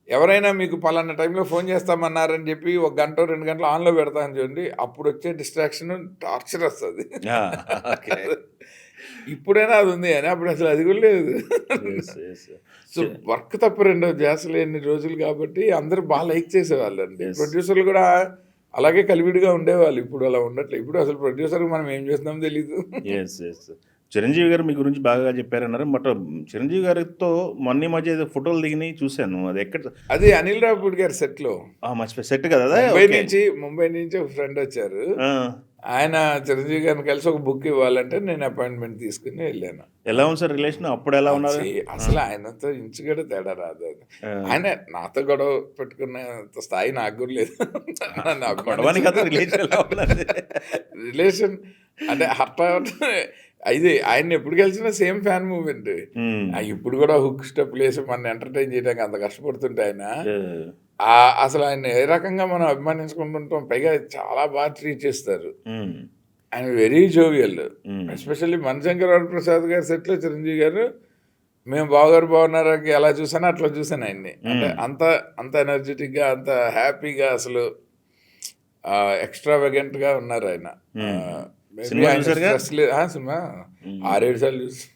ఎవరైనా మీకు పలానా టైంలో ఫోన్ చేస్తామన్నారని చెప్పి 1 గంట 2 గంటలు ఆన్లో పెడతాను చూడండి, అప్పుడు వచ్చే డిస్ట్రాక్షన్ టార్చర్ వస్తుంది. ఇప్పుడైనా అది ఉంది కానీ అప్పుడు అసలు అది కూడా లేదు. సో వర్క్ తప్ప రెండో ధ్యాస లేని రోజులు కాబట్టి అందరూ బాగా లైక్ చేసేవాళ్ళు అండి. ప్రొడ్యూసర్లు కూడా అలాగే కలివిడిగా ఉండేవాళ్ళు. ఇప్పుడు అలా ఉండట్లేదు. ఇప్పుడు అసలు ప్రొడ్యూసర్కి మనం ఏం చేస్తున్నామో తెలీదు. చిరంజీవి గారు మీ గురించి బాగా చెప్పారన్నారు. బట్ చిరంజీవి గారితో మొన్న మధ్య ఏదో ఫోటోలు దిగినాయి చూశాను. అది ఎక్కడ? అది అనిల్ రావిపూడి గారి సెట్లో. మర్చిపోయి సెట్ కదా. ముంబై నుంచి ఒక ఫ్రెండ్ వచ్చారు. ఆయన చిరంజీవి గారిని కలిసి ఒక బుక్ ఇవ్వాలంటే నేను అపాయింట్మెంట్ తీసుకుని వెళ్ళాను. ఎలా ఉంది సార్ రిలేషన్? అప్పుడు ఎలా ఉన్నారు? అసలు ఆయనతో ఇంచుగడ తేడా రాదు. ఆయన నాతో గొడవ పెట్టుకున్నంత స్థాయి నాకు కూడా లేదు. రిలేషన్ అంటే అయితే ఆయన ఎప్పుడు కలిసినా సేమ్ ఫ్యాన్ మూమెంట్. ఇప్పుడు కూడా హుక్ స్టెప్ వేసి మన ఎంటర్టైన్ చేయడానికి అంత కష్టపడుతుంటే ఆయన అసలు ఆయన ఏ రకంగా మనం అభిమానించుకుంటుంటాం. పైగా చాలా బాగా ట్రీట్ చేస్తారు. ఆయన very jovial. Especially Manishankar Varaprasad గారి సెట్లో చిరంజీవి గారు మేము బాగున్నారా ఎలా చూసానో అట్లా చూసాను ఆయన్ని. అంటే అంత ఎనర్జెటిక్గా, అంత హ్యాపీగా, అసలు ఎక్స్ట్రావెగెంట్గా ఉన్నారు ఆయన. సినిమా 6-7 సార్లు చూసి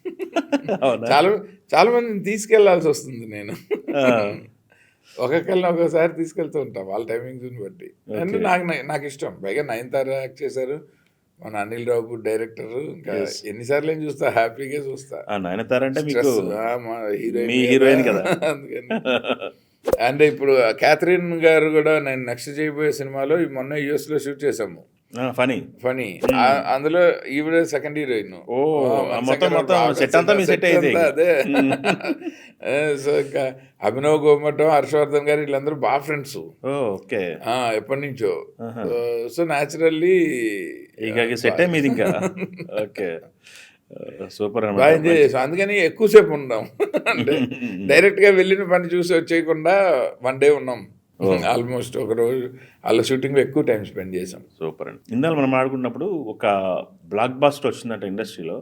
చాలా మందిని తీసుకెళ్లాల్సి వస్తుంది. నేను ఒక్కొక్కరిని ఒక్కోసారి తీసుకెళ్తూ ఉంటాం వాళ్ళ టైమింగ్స్ని బట్టి. అంటే నాకు ఇష్టం. పైగా నయనతార యాక్ట్ చేశారు, మన అనిల్ రావిపూడి డైరెక్టర్. ఇంకా ఎన్నిసార్లు ఏం చూస్తా, హ్యాపీగా చూస్తా. నయనతార అంటే హీరోయిన్ కదా, అందుకని. అంటే ఇప్పుడు క్యాథరిన్ గారు కూడా నేను నెక్స్ట్ చేయబోయే సినిమాలో మొన్న యూఎస్లో షూట్ చేసాము. ఫనీ అందులో ఈవిడ సెకండ్ హీరోయిన్. అదే. సో ఇంకా అభినవ్ గోమటం, హర్షవర్ధన్ గారు వీళ్ళందరూ బాగా ఫ్రెండ్స్ ఎప్పటి నుంచో. సో న్యాచురల్లీ సెట్ అయింది. ఇంకా సూపర్ బాగా ఎంజాయ్ చేసాం. అందుకని ఎక్కువసేపు ఉన్నాం. అంటే డైరెక్ట్గా వెళ్ళిన పని చూసి వచ్చేయకుండా 1 డే ఉన్నాం. ఆల్మోస్ట్ ఒక రోజు వాళ్ళ షూటింగ్లో ఎక్కువ టైం స్పెండ్ చేసాం. సూపర్ అండి. ఇందాక మనం ఆడుకున్నప్పుడు ఒక బ్లాక్ బాస్టర్ వచ్చిందంటే ఇండస్ట్రీలో,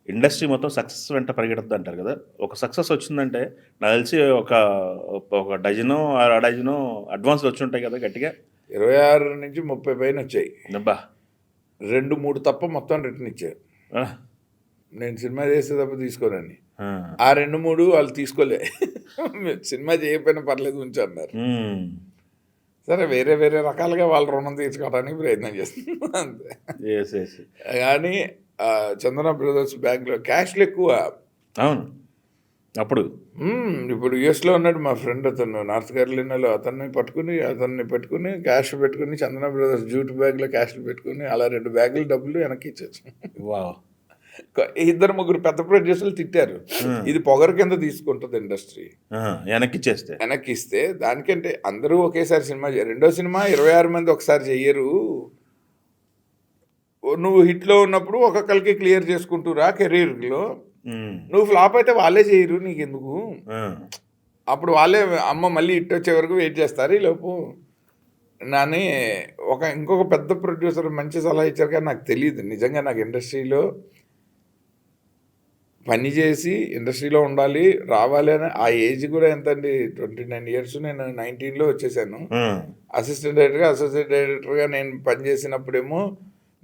ఇండస్ట్రీ మొత్తం సక్సెస్ వెంట పరిగెడుతుంది అంటారు కదా. ఒక సక్సెస్ వచ్చిందంటే నాకు తెలిసి ఒక డజనో 1/2 అడ్వాన్స్లు వచ్చి ఉంటాయి కదా గట్టిగా. 26 నుంచి 30 పైన వచ్చాయి. అబ్బా. 2-3 తప్ప మొత్తం రిటర్న్ ఇచ్చారు. నేను సినిమా చేస్తే తప్ప తీసుకోనని. ఆ 2-3 వాళ్ళు తీసుకోలే. సినిమా చేయకపోయినా పర్లేదు ఉంచి అన్నారు. సరే వేరే రకాలుగా వాళ్ళ రుణం తీర్చుకోవడానికి ప్రయత్నం చేస్తున్నాం అంతే. కానీ చందన బ్రదర్స్ బ్యాంక్లో క్యాష్లు ఎక్కువ. అవును. ఇప్పుడు యూఎస్లో ఉన్నాడు మా ఫ్రెండ్, అతను నార్త్ కేరళలో. అతన్ని పెట్టుకుని క్యాష్ పెట్టుకుని చందన బ్రదర్స్ జూట్ బ్యాగ్లో క్యాష్లు పెట్టుకుని అలా 2 బ్యాగులు డబ్బులు వెనక్కి ఇచ్చేచ్చు. 2-3 పెద్ద ప్రొడ్యూసర్లు తిట్టారు, ఇది పొగరు కింద తీసుకుంటుంది ఇండస్ట్రీ వెనక్కి ఇస్తే. దానికంటే అందరూ ఒకేసారి సినిమా రెండో సినిమా 26 మంది ఒకసారి చెయ్యరు. నువ్వు హిట్లో ఉన్నప్పుడు ఒక్కొక్కరికి క్లియర్ చేసుకుంటూరా కెరీర్లో. నువ్వు ఫ్లాప్ అయితే వాళ్ళే చేయరు, నీకెందుకు? అప్పుడు వాళ్ళే మళ్ళీ హిట్ వచ్చే వరకు వెయిట్ చేస్తారు. ఈలోపు నాని ఇంకొక పెద్ద ప్రొడ్యూసర్ మంచి సలహా ఇచ్చారు కానీ నాకు తెలియదు నిజంగా. నాకు ఇండస్ట్రీలో పని చేసి ఇండస్ట్రీలో ఉండాలి, రావాలి అని. ఆ ఏజ్ కూడా ఎంత అండి, 29 years. నేను 19లో వచ్చేసాను. అసిస్టెంట్ డైరెక్టర్గా నేను పనిచేసినప్పుడేమో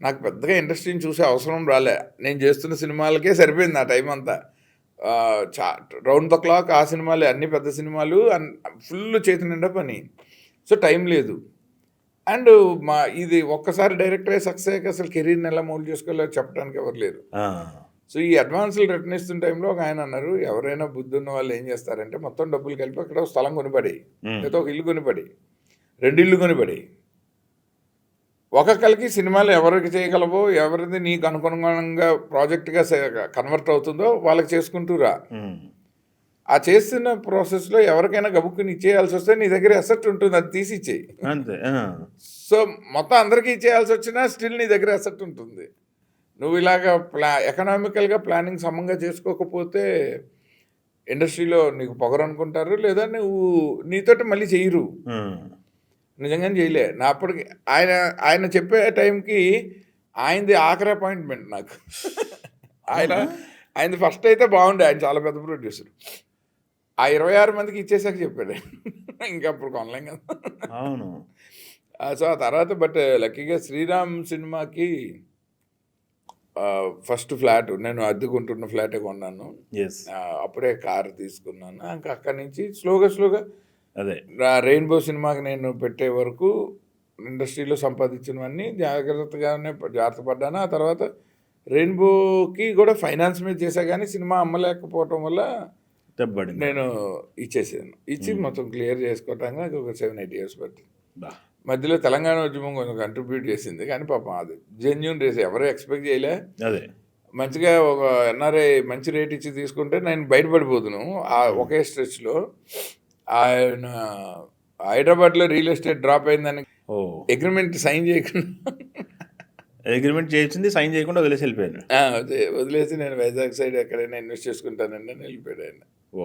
నాకు పెద్దగా ఇండస్ట్రీని చూసే అవసరం రాలే. నేను చేస్తున్న సినిమాలకే సరిపోయింది ఆ టైం అంతా. రౌండ్ ద క్లాక్ ఆ సినిమాలే, అన్ని పెద్ద సినిమాలు, ఫుల్ చేతి నిండా పని. సో టైం లేదు. అండ్ ఇది ఒక్కసారి డైరెక్టర్ అయ్యి సక్సెస్ అయ్యాక అసలు కెరీర్ని ఎలా మౌల్డ్ చేసుకోవాలో చెప్పడానికి ఎవరు లేరు. సో ఈ అడ్వాన్స్లు రిటర్న్ ఇస్తున్న టైంలో ఒక ఆయన అన్నారు, ఎవరైనా బుద్ధి ఉన్న వాళ్ళు ఏం చేస్తారంటే మొత్తం డబ్బులు కలిపి అక్కడ స్థలం కొనిపడి, లేదా ఒక ఇల్లు కొనిపడి, 2 ఇళ్ళు కొనిపడి, ఒక్కొక్కరికి సినిమాలు ఎవరికి చేయగలవో, ఎవరిది నీకు అనుగుణంగా ప్రాజెక్ట్గా కన్వర్ట్ అవుతుందో వాళ్ళకి చేసుకుంటూరా. ఆ చేస్తున్న ప్రాసెస్లో ఎవరికైనా గబుక్కుని ఇచ్చేయాల్సి వస్తే నీ దగ్గర అసెట్ ఉంటుంది, అది తీసి ఇచ్చేయి. అంతే. సో మొత్తం అందరికీ ఇచ్చేయాల్సి వచ్చినా స్టిల్ నీ దగ్గర అసెట్ ఉంటుంది. నువ్వు ఇలాగ ఎకనామికల్గా ప్లానింగ్ సమంగా చేసుకోకపోతే ఇండస్ట్రీలో నీకు పొగరు అనుకుంటారు, లేదా నువ్వు నీతోటి మళ్ళీ చెయ్యరు. నిజంగానే చేయలే. నా అప్పటికి ఆయన చెప్పే టైంకి ఆయనది ఆఖరి అపాయింట్మెంట్ నాకు. ఆయనది ఫస్ట్ అయితే బాగుండే, ఆయన చాలా పెద్ద ప్రొడ్యూసర్. ఆ 26 మందికి ఇచ్చేసాక చెప్పాడు ఇంకా అప్పుడు కొనలేం కదా. అవును. సో ఆ తర్వాత బట్ లక్కీగా శ్రీరామ్ సినిమాకి ఫస్ట్ ఫ్లాట్ నేను అద్దెకుంటున్న ఫ్లాటే కొన్నాను. అప్పుడే కారు తీసుకున్నాను. ఇంకా అక్కడి నుంచి స్లోగా అదే రెయిన్బో సినిమాకి నేను పెట్టే వరకు ఇండస్ట్రీలో సంపాదించినవన్నీ జాగ్రత్త పడ్డాను. ఆ తర్వాత రెయిన్బోకి కూడా ఫైనాన్స్ మీద చేశా, కానీ సినిమా అమ్మలేకపోవటం వల్ల నేను ఇచ్చేసాను. ఇచ్చి మొత్తం క్లియర్ చేసుకోవటానికి ఒక 7-8 years పట్టింది. మధ్యలో తెలంగాణ ఉద్యమం కొంచెం కంట్రిబ్యూట్ చేసింది, కానీ పాపం అది జెన్యూన్ రేస్ ఎవరు ఎక్స్పెక్ట్ చేయలే. అదే మంచిగా ఒక ఎన్ఆర్ఐ మంచి రేట్ ఇచ్చి తీసుకుంటే నేను బయటపడిపోతున్నాను. ఆ ఒకే స్ట్రెచ్లో ఆయన హైదరాబాద్లో రియల్ ఎస్టేట్ డ్రాప్ అయిందని అగ్రిమెంట్ సైన్ చేయించింది, సైన్ చేయకుండా వదిలేసి వెళ్ళిపోయాను. వదిలేసి నేను వైజాగ్ సైడ్ ఎక్కడైనా ఇన్వెస్ట్ చేసుకుంటానండి అని వెళ్ళిపోయాడు ఆయన. ఓ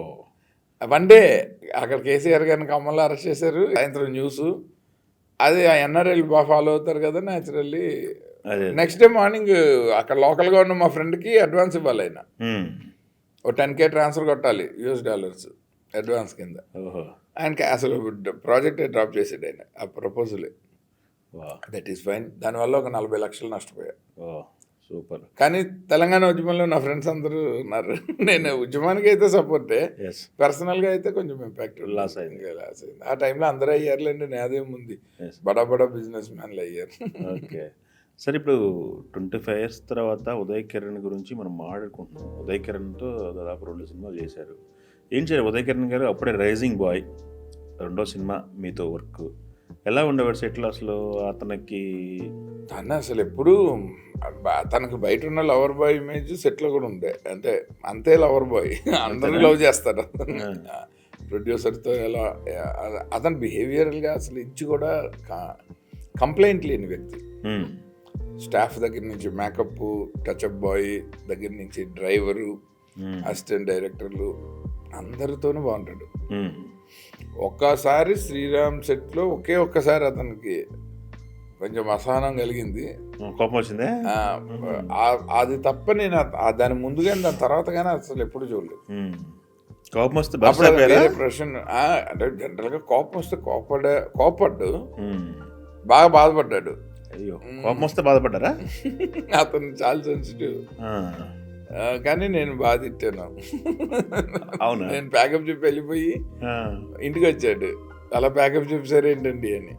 వన్ డే అక్కడ కేసీఆర్ గారిని ఖమ్మంలో అరెస్ట్ చేశారు. సాయంత్రం న్యూస్ అది ఆ ఎన్ఆర్ఐలు బాగా ఫాలో అవుతారు కదా న్యాచురల్లీ. నెక్స్ట్ డే మార్నింగ్ అక్కడ లోకల్గా ఉన్న మా ఫ్రెండ్కి అడ్వాన్స్ ఇవ్వాలి. ఆయన ఓ 10K ట్రాన్స్ఫర్ కొట్టాలి $US అడ్వాన్స్ కింద. ఆయనకి అసలు ప్రాజెక్ట్ డ్రాప్ చేసాడు ఆయన ఆ ప్రపోజలే. That is fine. దానివల్ల ఒక 40 లక్షలు నష్టపోయా. సూపర్. కానీ తెలంగాణ ఉద్యమంలో నా ఫ్రెండ్స్ అందరూ ఉన్నారు. నేను ఉద్యమానికి అయితే సపోర్టే, పర్సనల్గా అయితే కొంచెం ఇంపాక్ట్ లాస్ అయింది. ఆ టైంలో అందరూ అయ్యారులేండి, నాదేం ఉంది, బడా బిజినెస్ మ్యాన్లు అయ్యారు. ఓకే సరే, ఇప్పుడు 25 years తర్వాత ఉదయ్ కిరణ్ గురించి మనం మాట్లాడుకుంటున్నాం. ఉదయ్ కిరణ్తో దాదాపు 2 సినిమాలు చేశారు. ఏం చేయాలి ఉదయ్ కిరణ్ గారు? అప్పుడే రైజింగ్ బాయ్, 2వ సినిమా మీతో వర్క్ ఎలా ఉండేవాడు సెటిల్? అసలు అతనికి అసలు ఎప్పుడు తనకు బయట ఉన్న లవర్ బాయ్ ఇమేజ్ సెట్లో కూడా ఉండే, అంటే అంతే లవర్ బాయ్, అందరూ లవ్ చేస్తారు. ప్రొడ్యూసర్తో ఎలా అతను బిహేవియరల్గా అసలు ఇచ్చి కూడా కంప్లైంట్ లేని వ్యక్తి. స్టాఫ్ దగ్గర నుంచి మేకప్, టచ్అప్ బాయ్ దగ్గర నుంచి డ్రైవరు, అసిస్టెంట్ డైరెక్టర్లు అందరితోనూ బాగుంటాడు. ఒక్కసారి శ్రీరామ్ సెట్లో ఒక్కసారి అతనికి కొంచెం అసహనం కలిగింది, కోపం వచ్చింది. అది తప్ప నేను దాని ముందు కానీ దాని తర్వాత కానీ అసలు ఎప్పుడు చూడలేదు. కోపం వస్తే ప్రశ్న అంటే జనరల్గా కోపం వస్తే కోపడ్డు, బాగా బాధపడ్డాడు. అయ్యో, కోపం వస్తే బాధపడ్డారా? అతను చాలా సెన్సిటివ్. కానీ నేను బాగా తిట్టాను. అవును, నేను ప్యాకప్ చెప్పి వెళ్ళిపోయి ఇంటికి వచ్చాడు, అలా ప్యాకప్ చెప్పారు ఏంటండి అని.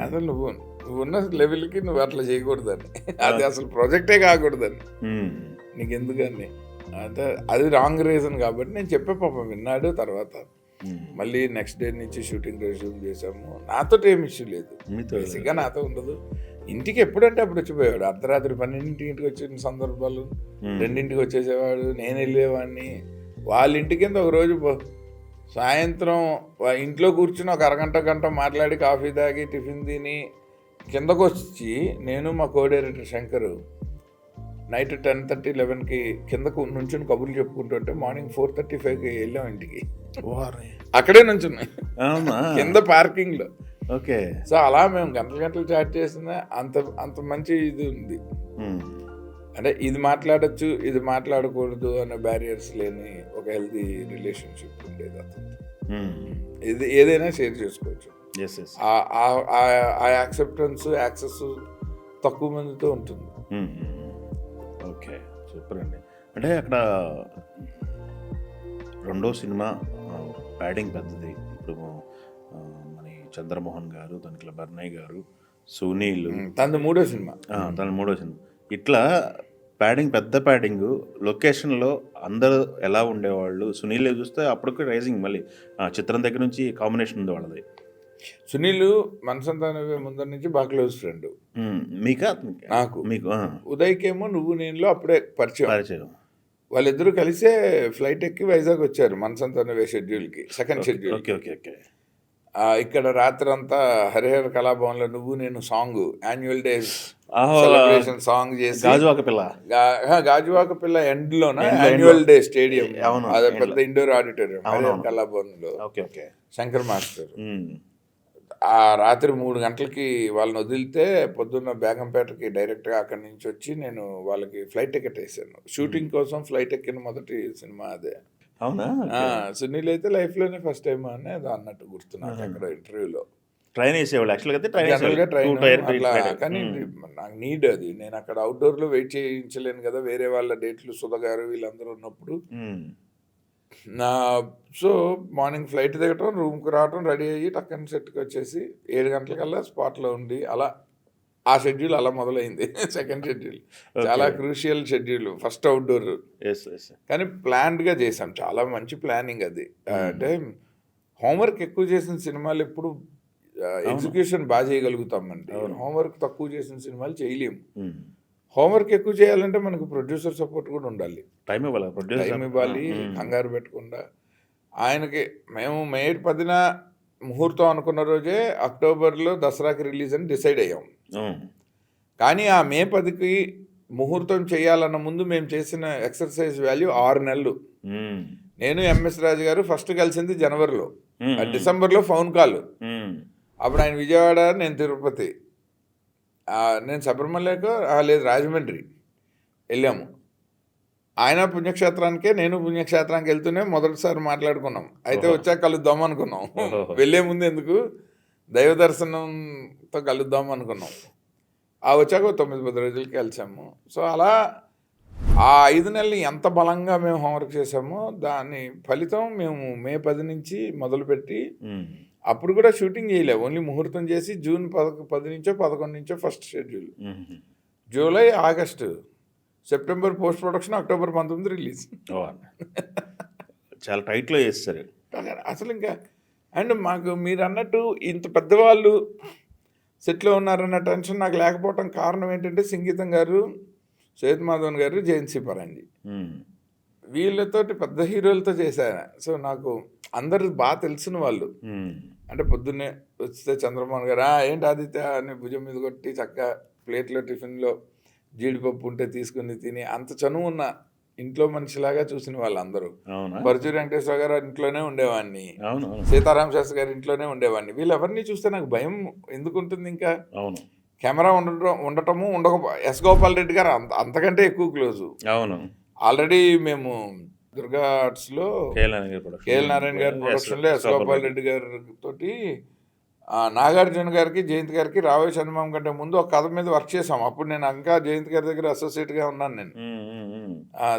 అసలు నువ్వున్న లెవెల్కి నువ్వు అట్లా చేయకూడదని, అది అసలు ప్రాజెక్టే కాకూడదని, నీకు ఎందుకని అంటే అది రాంగ్ రీజన్ కాబట్టి నేను చెప్పే పాపం విన్నాడు. తర్వాత మళ్ళీ నెక్స్ట్ డే నుంచి షూటింగ్ రెజ్యూమ్ చేసాము. నాతో ఏం ఇష్యూ లేదు, బేసిక్గా నాతో ఉండదు. ఇంటికి ఎప్పుడంటే అప్పుడు వచ్చిపోయాడు. అర్ధరాత్రి 12 ఇంటికి వచ్చిన సందర్భాలు, 2 వచ్చేసేవాడు, నేను వెళ్ళేవాడిని. వాళ్ళ ఇంటి కింద ఒకరోజు సాయంత్రం ఇంట్లో కూర్చుని ఒక గంట మాట్లాడి కాఫీ తాగి టిఫిన్ తిని కిందకు వచ్చి నేను మా కో డైరెక్టర్ శంకర్ నైట్ 10:30-11కి కిందకు నుంచుని కబుర్లు చెప్పుకుంటుంటే మార్నింగ్ 4:35కి వెళ్ళాం ఇంటికి. అక్కడే నుంచున్నాయి కింద పార్కింగ్లో. ఓకే. సో అలా మేము గంటలు చాట్ చేసిన అంత మంచి ఇది ఉంది. అంటే ఇది మాట్లాడచ్చు, ఇది మాట్లాడకూడదు అనే బ్యారియర్స్ లేని ఒక హెల్తీ రిలేషన్షిప్ ఉండేది అతను. ఇది ఏదైనా షేర్ చేసుకోవచ్చు. ఆ యాక్సెప్టెన్స్, యాక్సెస్ తక్కువ మందితో ఉంటుంది. ఓకే, సూపర్ అండి. అంటే అక్కడ 2వ సినిమా ప్యాడింగ్ పెద్దది. ఇప్పుడు మన చంద్రమోహన్ గారు, దానికి బర్నయ్ గారు, సునీల్, తన 3వ సినిమా. ఇట్లా ప్యాడింగ్, పెద్ద ప్యాడింగ్. లొకేషన్లో అందరూ ఎలా ఉండేవాళ్ళు? సునీల్ చూస్తే అప్పటికి రైజింగ్, మళ్ళీ చిత్రం దగ్గర నుంచి కాంబినేషన్ ఉంది వాళ్ళది. సునీల్ మనసంతానవే ముందర నుంచి బాగా క్లోజ్ ఫ్రెండ్. మీకా? నాకు. మీకు. ఉదయ్కేమో నువ్వు నేనులో అప్పుడే పరిచయం. వాళ్ళిద్దరూ కలిసే ఫ్లైట్ ఎక్కి వైజాగ్ వచ్చారు మనసంతా నువ్వే షెడ్యూల్కి, second schedule. Okay okay okay. ఇక్కడ రాత్రంతా హరిహర కళాభవన్లో Nuvvu Nenu song annual day ఆహో, సెలబ్రేషన్ సాంగ్ చేసి గాజువాక పిల్ల. గాజువాక పిల్ల ఎండ్లోన End లో. యాన్యువల్ డే స్టేడియం, అవును, అదే end పెద్ద లో. ఇండోర్ ఆడిటోరియం హరిహర అవునవును. కళాభవన్లో ఓకే ఓకే. శంకర్ మాస్టర్. ఉమ్. ఆ రాత్రి 3 గంటలకి వాళ్ళని వదిలితే పొద్దున్న బేగంపేటకి డైరెక్ట్గా అక్కడి నుంచి వచ్చి నేను వాళ్ళకి ఫ్లైట్ టికెట్ వేసాను. షూటింగ్ కోసం ఫ్లైట్ ఎక్కిన మొదటి సినిమా అదే. అవునా? సునీల్ అయితే లైఫ్లోనే ఫస్ట్ టైం అని అది అన్నట్టు గుర్తు నాకు అక్కడ ఇంటర్వ్యూలో. ట్రైన్ వేసేవాళ్ళు యాక్చువల్గా అయితే జనరల్గా ట్రైన్ అట్లా, ట్రైన్. కానీ నాకు నీడ్ అది. నేను అక్కడ అవుట్డోర్లో వెయిట్ చేయించలేను కదా, వేరే వాళ్ళ డేట్లు సుధ గారు వీళ్ళందరూ ఉన్నప్పుడు. నా సో మార్నింగ్ ఫ్లైట్ దిగటం, రూమ్కి రావటం, రెడీ అయ్యి టక్కన సెట్కి వచ్చేసి 7 గంటలకల్లా స్పాట్లో ఉండి అలా ఆ షెడ్యూల్ అలా మొదలైంది. సెకండ్ షెడ్యూల్ చాలా crucial schedule, first outdoor. Yes yes. కానీ ప్లాన్డ్గా చేసాం, చాలా మంచి ప్లానింగ్ అది. అంటే హోంవర్క్ ఎక్కువ చేసిన సినిమాలు ఎప్పుడు ఎగ్జిక్యూషన్ బాగా చేయగలుగుతామండి. హోంవర్క్ తక్కువ చేసిన సినిమాలు చేయలేము. హోంవర్క్ ఎక్కువ చేయాలంటే మనకు ప్రొడ్యూసర్ సపోర్ట్ కూడా ఉండాలి, టైం ఇవ్వాలి, టైం ఇవ్వాలి, కంగారు పెట్టకుండా. ఆయనకి మేము మే 10న ముహూర్తం అనుకున్న రోజే అక్టోబర్లో దసరాకి రిలీజ్ అని డిసైడ్ అయ్యాం. కానీ ఆ మే 10కి ముహూర్తం చేయాలన్న ముందు మేము చేసిన ఎక్సర్సైజ్ వాల్యూ 6 నెలలు. నేను ఎంఎస్ రాజు గారు ఫస్ట్ కలిసింది జనవరిలో, డిసెంబర్లో ఫోన్ కాల్. అప్పుడు ఆయన విజయవాడ, నేను తిరుపతి, నేను శబరిమలకు లేదు రాజమండ్రి వెళ్ళాము. ఆయన పుణ్యక్షేత్రానికే, నేను పుణ్యక్షేత్రానికి వెళ్తూనే మొదటిసారి మాట్లాడుకున్నాం. అయితే వచ్చాక కలుద్దాం అనుకున్నాం, వెళ్ళే ముందు ఎందుకు దైవ దర్శనంతో కలుద్దాం అనుకున్నాం. వచ్చాక 9-10 రోజులకి కలిసాము. సో అలా ఆ 5 నెలలు ఎంత బలంగా మేము హోంవర్క్ చేసామో దాని ఫలితం మేము మే 10 నుంచి మొదలుపెట్టి అప్పుడు కూడా షూటింగ్ చేయలే, ఓన్లీ ముహూర్తం చేసి జూన్ 10 నుంచో 11 నుంచో first schedule, July, August, September post production, October 19 release. చాలా టైట్లో చేస్తారు అసలు ఇంకా. అండ్ మాకు మీరు అన్నట్టు ఇంత పెద్దవాళ్ళు సెట్లో ఉన్నారన్న టెన్షన్ నాకు లేకపోవటం కారణం ఏంటంటే సంగీతం గారు, సయ్యద్ మాధవన్ గారు, జయంతి పరంజీ వీళ్ళతోటి పెద్ద హీరోలతో చేశాను. సో నాకు అందరు బాగా తెలిసిన వాళ్ళు. అంటే పొద్దున్నే వస్తే చంద్రమోహన్ గారు ఏంటి ఆదిత్య అని భుజం మీద కొట్టి చక్కగా ప్లేట్లో టిఫిన్లో జీడిపప్పు ఉంటే తీసుకుని తిని అంత చనువు ఉన్న ఇంట్లో మనిషిలాగా చూసిన వాళ్ళందరూ. పరుచూరి వెంకటేశ్వర గారు ఇంట్లోనే ఉండేవాడిని, సీతారామ శాస్త్రి గారి ఇంట్లోనే ఉండేవాడిని. వీళ్ళెవరిని చూస్తే నాకు భయం ఎందుకు ఉంటుంది? ఇంకా కెమెరా ఉండటము ఎస్ గోపాల్ రెడ్డి గారు అంతకంటే ఎక్కువ క్లోజు. ఆల్రెడీ మేము దుర్గా ఆర్ట్స్లో కేఎల్ నారాయణ గారి ప్రొడక్షన్లో ఎస్ గోపాల్ రెడ్డి గారితో నాగార్జున గారికి, జయంత్ గారికి రాబోయే చంద్రమామ కంటే ముందు ఒక కథ మీద వర్క్ చేసాం. అప్పుడు నేను ఇంకా జయంత్ గారి దగ్గర అసోసియేట్గా ఉన్నాను. నేను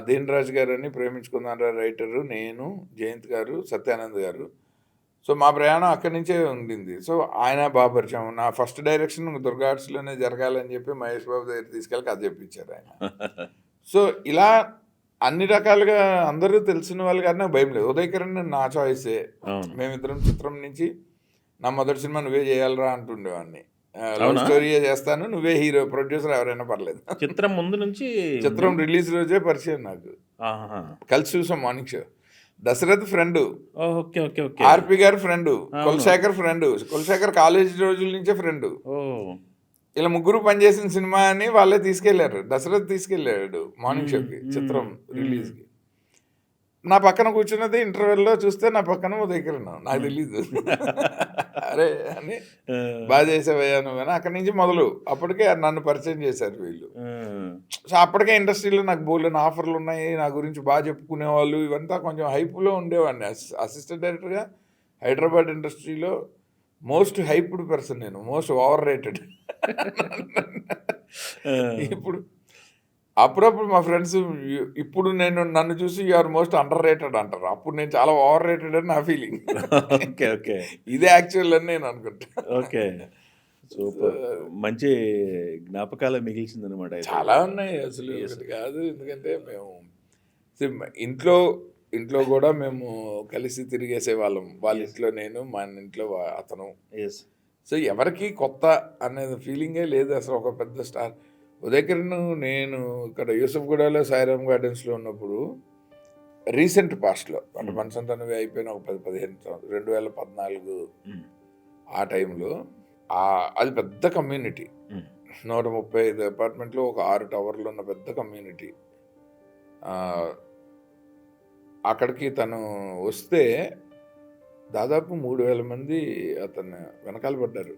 దీనరాజు గారు అని ప్రేమించుకున్నారా రైటరు, నేను, జయంత్ గారు, సత్యానంద్ గారు. సో మా ప్రయాణం అక్కడి నుంచే ఉండింది. సో ఆయన బాగా పరిచయం. నా ఫస్ట్ డైరెక్షన్ దుర్గా ఆర్ట్స్లోనే జరగాలని చెప్పి మహేష్ బాబు దగ్గర తీసుకెళ్ళి కథ చెప్పించారు ఆయన. సో ఇలా అన్ని రకాలుగా అందరూ తెలిసిన వాళ్ళు కానీ నాకు భయం లేదు. ఉదయ్ కిరణ్ నా చాయిసే. మేమిద్దరం చిత్రం నుంచి నా మొదటి సినిమా నువ్వే చేయాలరా అంటుండేవాడిని. లవ్ స్టోరీ చేస్తాను, నువ్వే హీరో, ప్రొడ్యూసర్ ఎవరైనా పర్లేదు. చిత్రం ముందు నుంచి, చిత్రం రిలీజ్ రోజే పరిచయం నాకు. కలిసి చూసాం మార్నింగ్ షో. దశరథ్ ఫ్రెండ్, ఆర్పి గారు friend, Kulasekhar friend, Kulasekhar college రోజుల నుంచే ఫ్రెండ్. ఇలా ముగ్గురు పనిచేసిన సినిమా అని వాళ్ళే తీసుకెళ్లారు. దశరథ్ తీసుకెళ్ళాడు మార్నింగ్ షోకి, చిత్రం రిలీజ్కి. నా పక్కన కూర్చున్నది ఇంటర్వెల్లో చూస్తే నా పక్కన ఉదయకిరణ్, నాకు తెలీదు. అరే అని బాగా చేసేవయ్యా నువ్వు అని అక్కడి నుంచి మొదలు. అప్పటికే నన్ను పరిచయం చేశారు వీళ్ళు. సో అప్పటికే ఇండస్ట్రీలో నాకు బోల్డెన్ ఆఫర్లు ఉన్నాయి, నా గురించి బాగా చెప్పుకునేవాళ్ళు. ఇవంతా కొంచెం హైప్లో ఉండేవాడిని. అసిస్టెంట్ డైరెక్టర్గా హైదరాబాద్ ఇండస్ట్రీలో మోస్ట్ హైప్డ్ పర్సన్ నేను, మోస్ట్ ఓవర్ రేటెడ్. ఇప్పుడు అప్పుడప్పుడు మా ఫ్రెండ్స్ ఇప్పుడు నన్ను చూసి యూఆర్ మోస్ట్ అండర్ రేటెడ్ అంటారు. అప్పుడు నేను చాలా ఓవర్ రేటెడ్ అని నా ఫీలింగ్. ఇదే యాక్చువల్ అని నేను అనుకుంటా. Okay, super. మంచి జ్ఞాపకాలు మిగిల్చింది అనమాట. చాలా ఉన్నాయి అసలు, ఒకటి కాదు. ఎందుకంటే మేము ఇంట్లో కూడా మేము కలిసి తిరిగేసే వాళ్ళం. వాళ్ళ ఇంట్లో నేను, మా ఇంట్లో అతను. సో ఎవరికి కొత్త అనేది ఫీలింగే లేదు అసలు. ఒక పెద్ద స్టార్ ఉదయ్ కిరణ్ నేను ఇక్కడ యూసఫ్గూడలో సాయిరామ్ గార్డెన్స్లో ఉన్నప్పుడు రీసెంట్ పాస్ట్లో అంటే మనసంతానవి అయిపోయిన ఒక 10-15 సంవత్సరాలు 2014 ఆ టైంలో అది పెద్ద కమ్యూనిటీ, 135 అపార్ట్మెంట్లో ఒక 6 టవర్లు ఉన్న పెద్ద కమ్యూనిటీ. అక్కడికి తను వస్తే దాదాపు 3,000 మంది అతను వెనకాల పడ్డారు.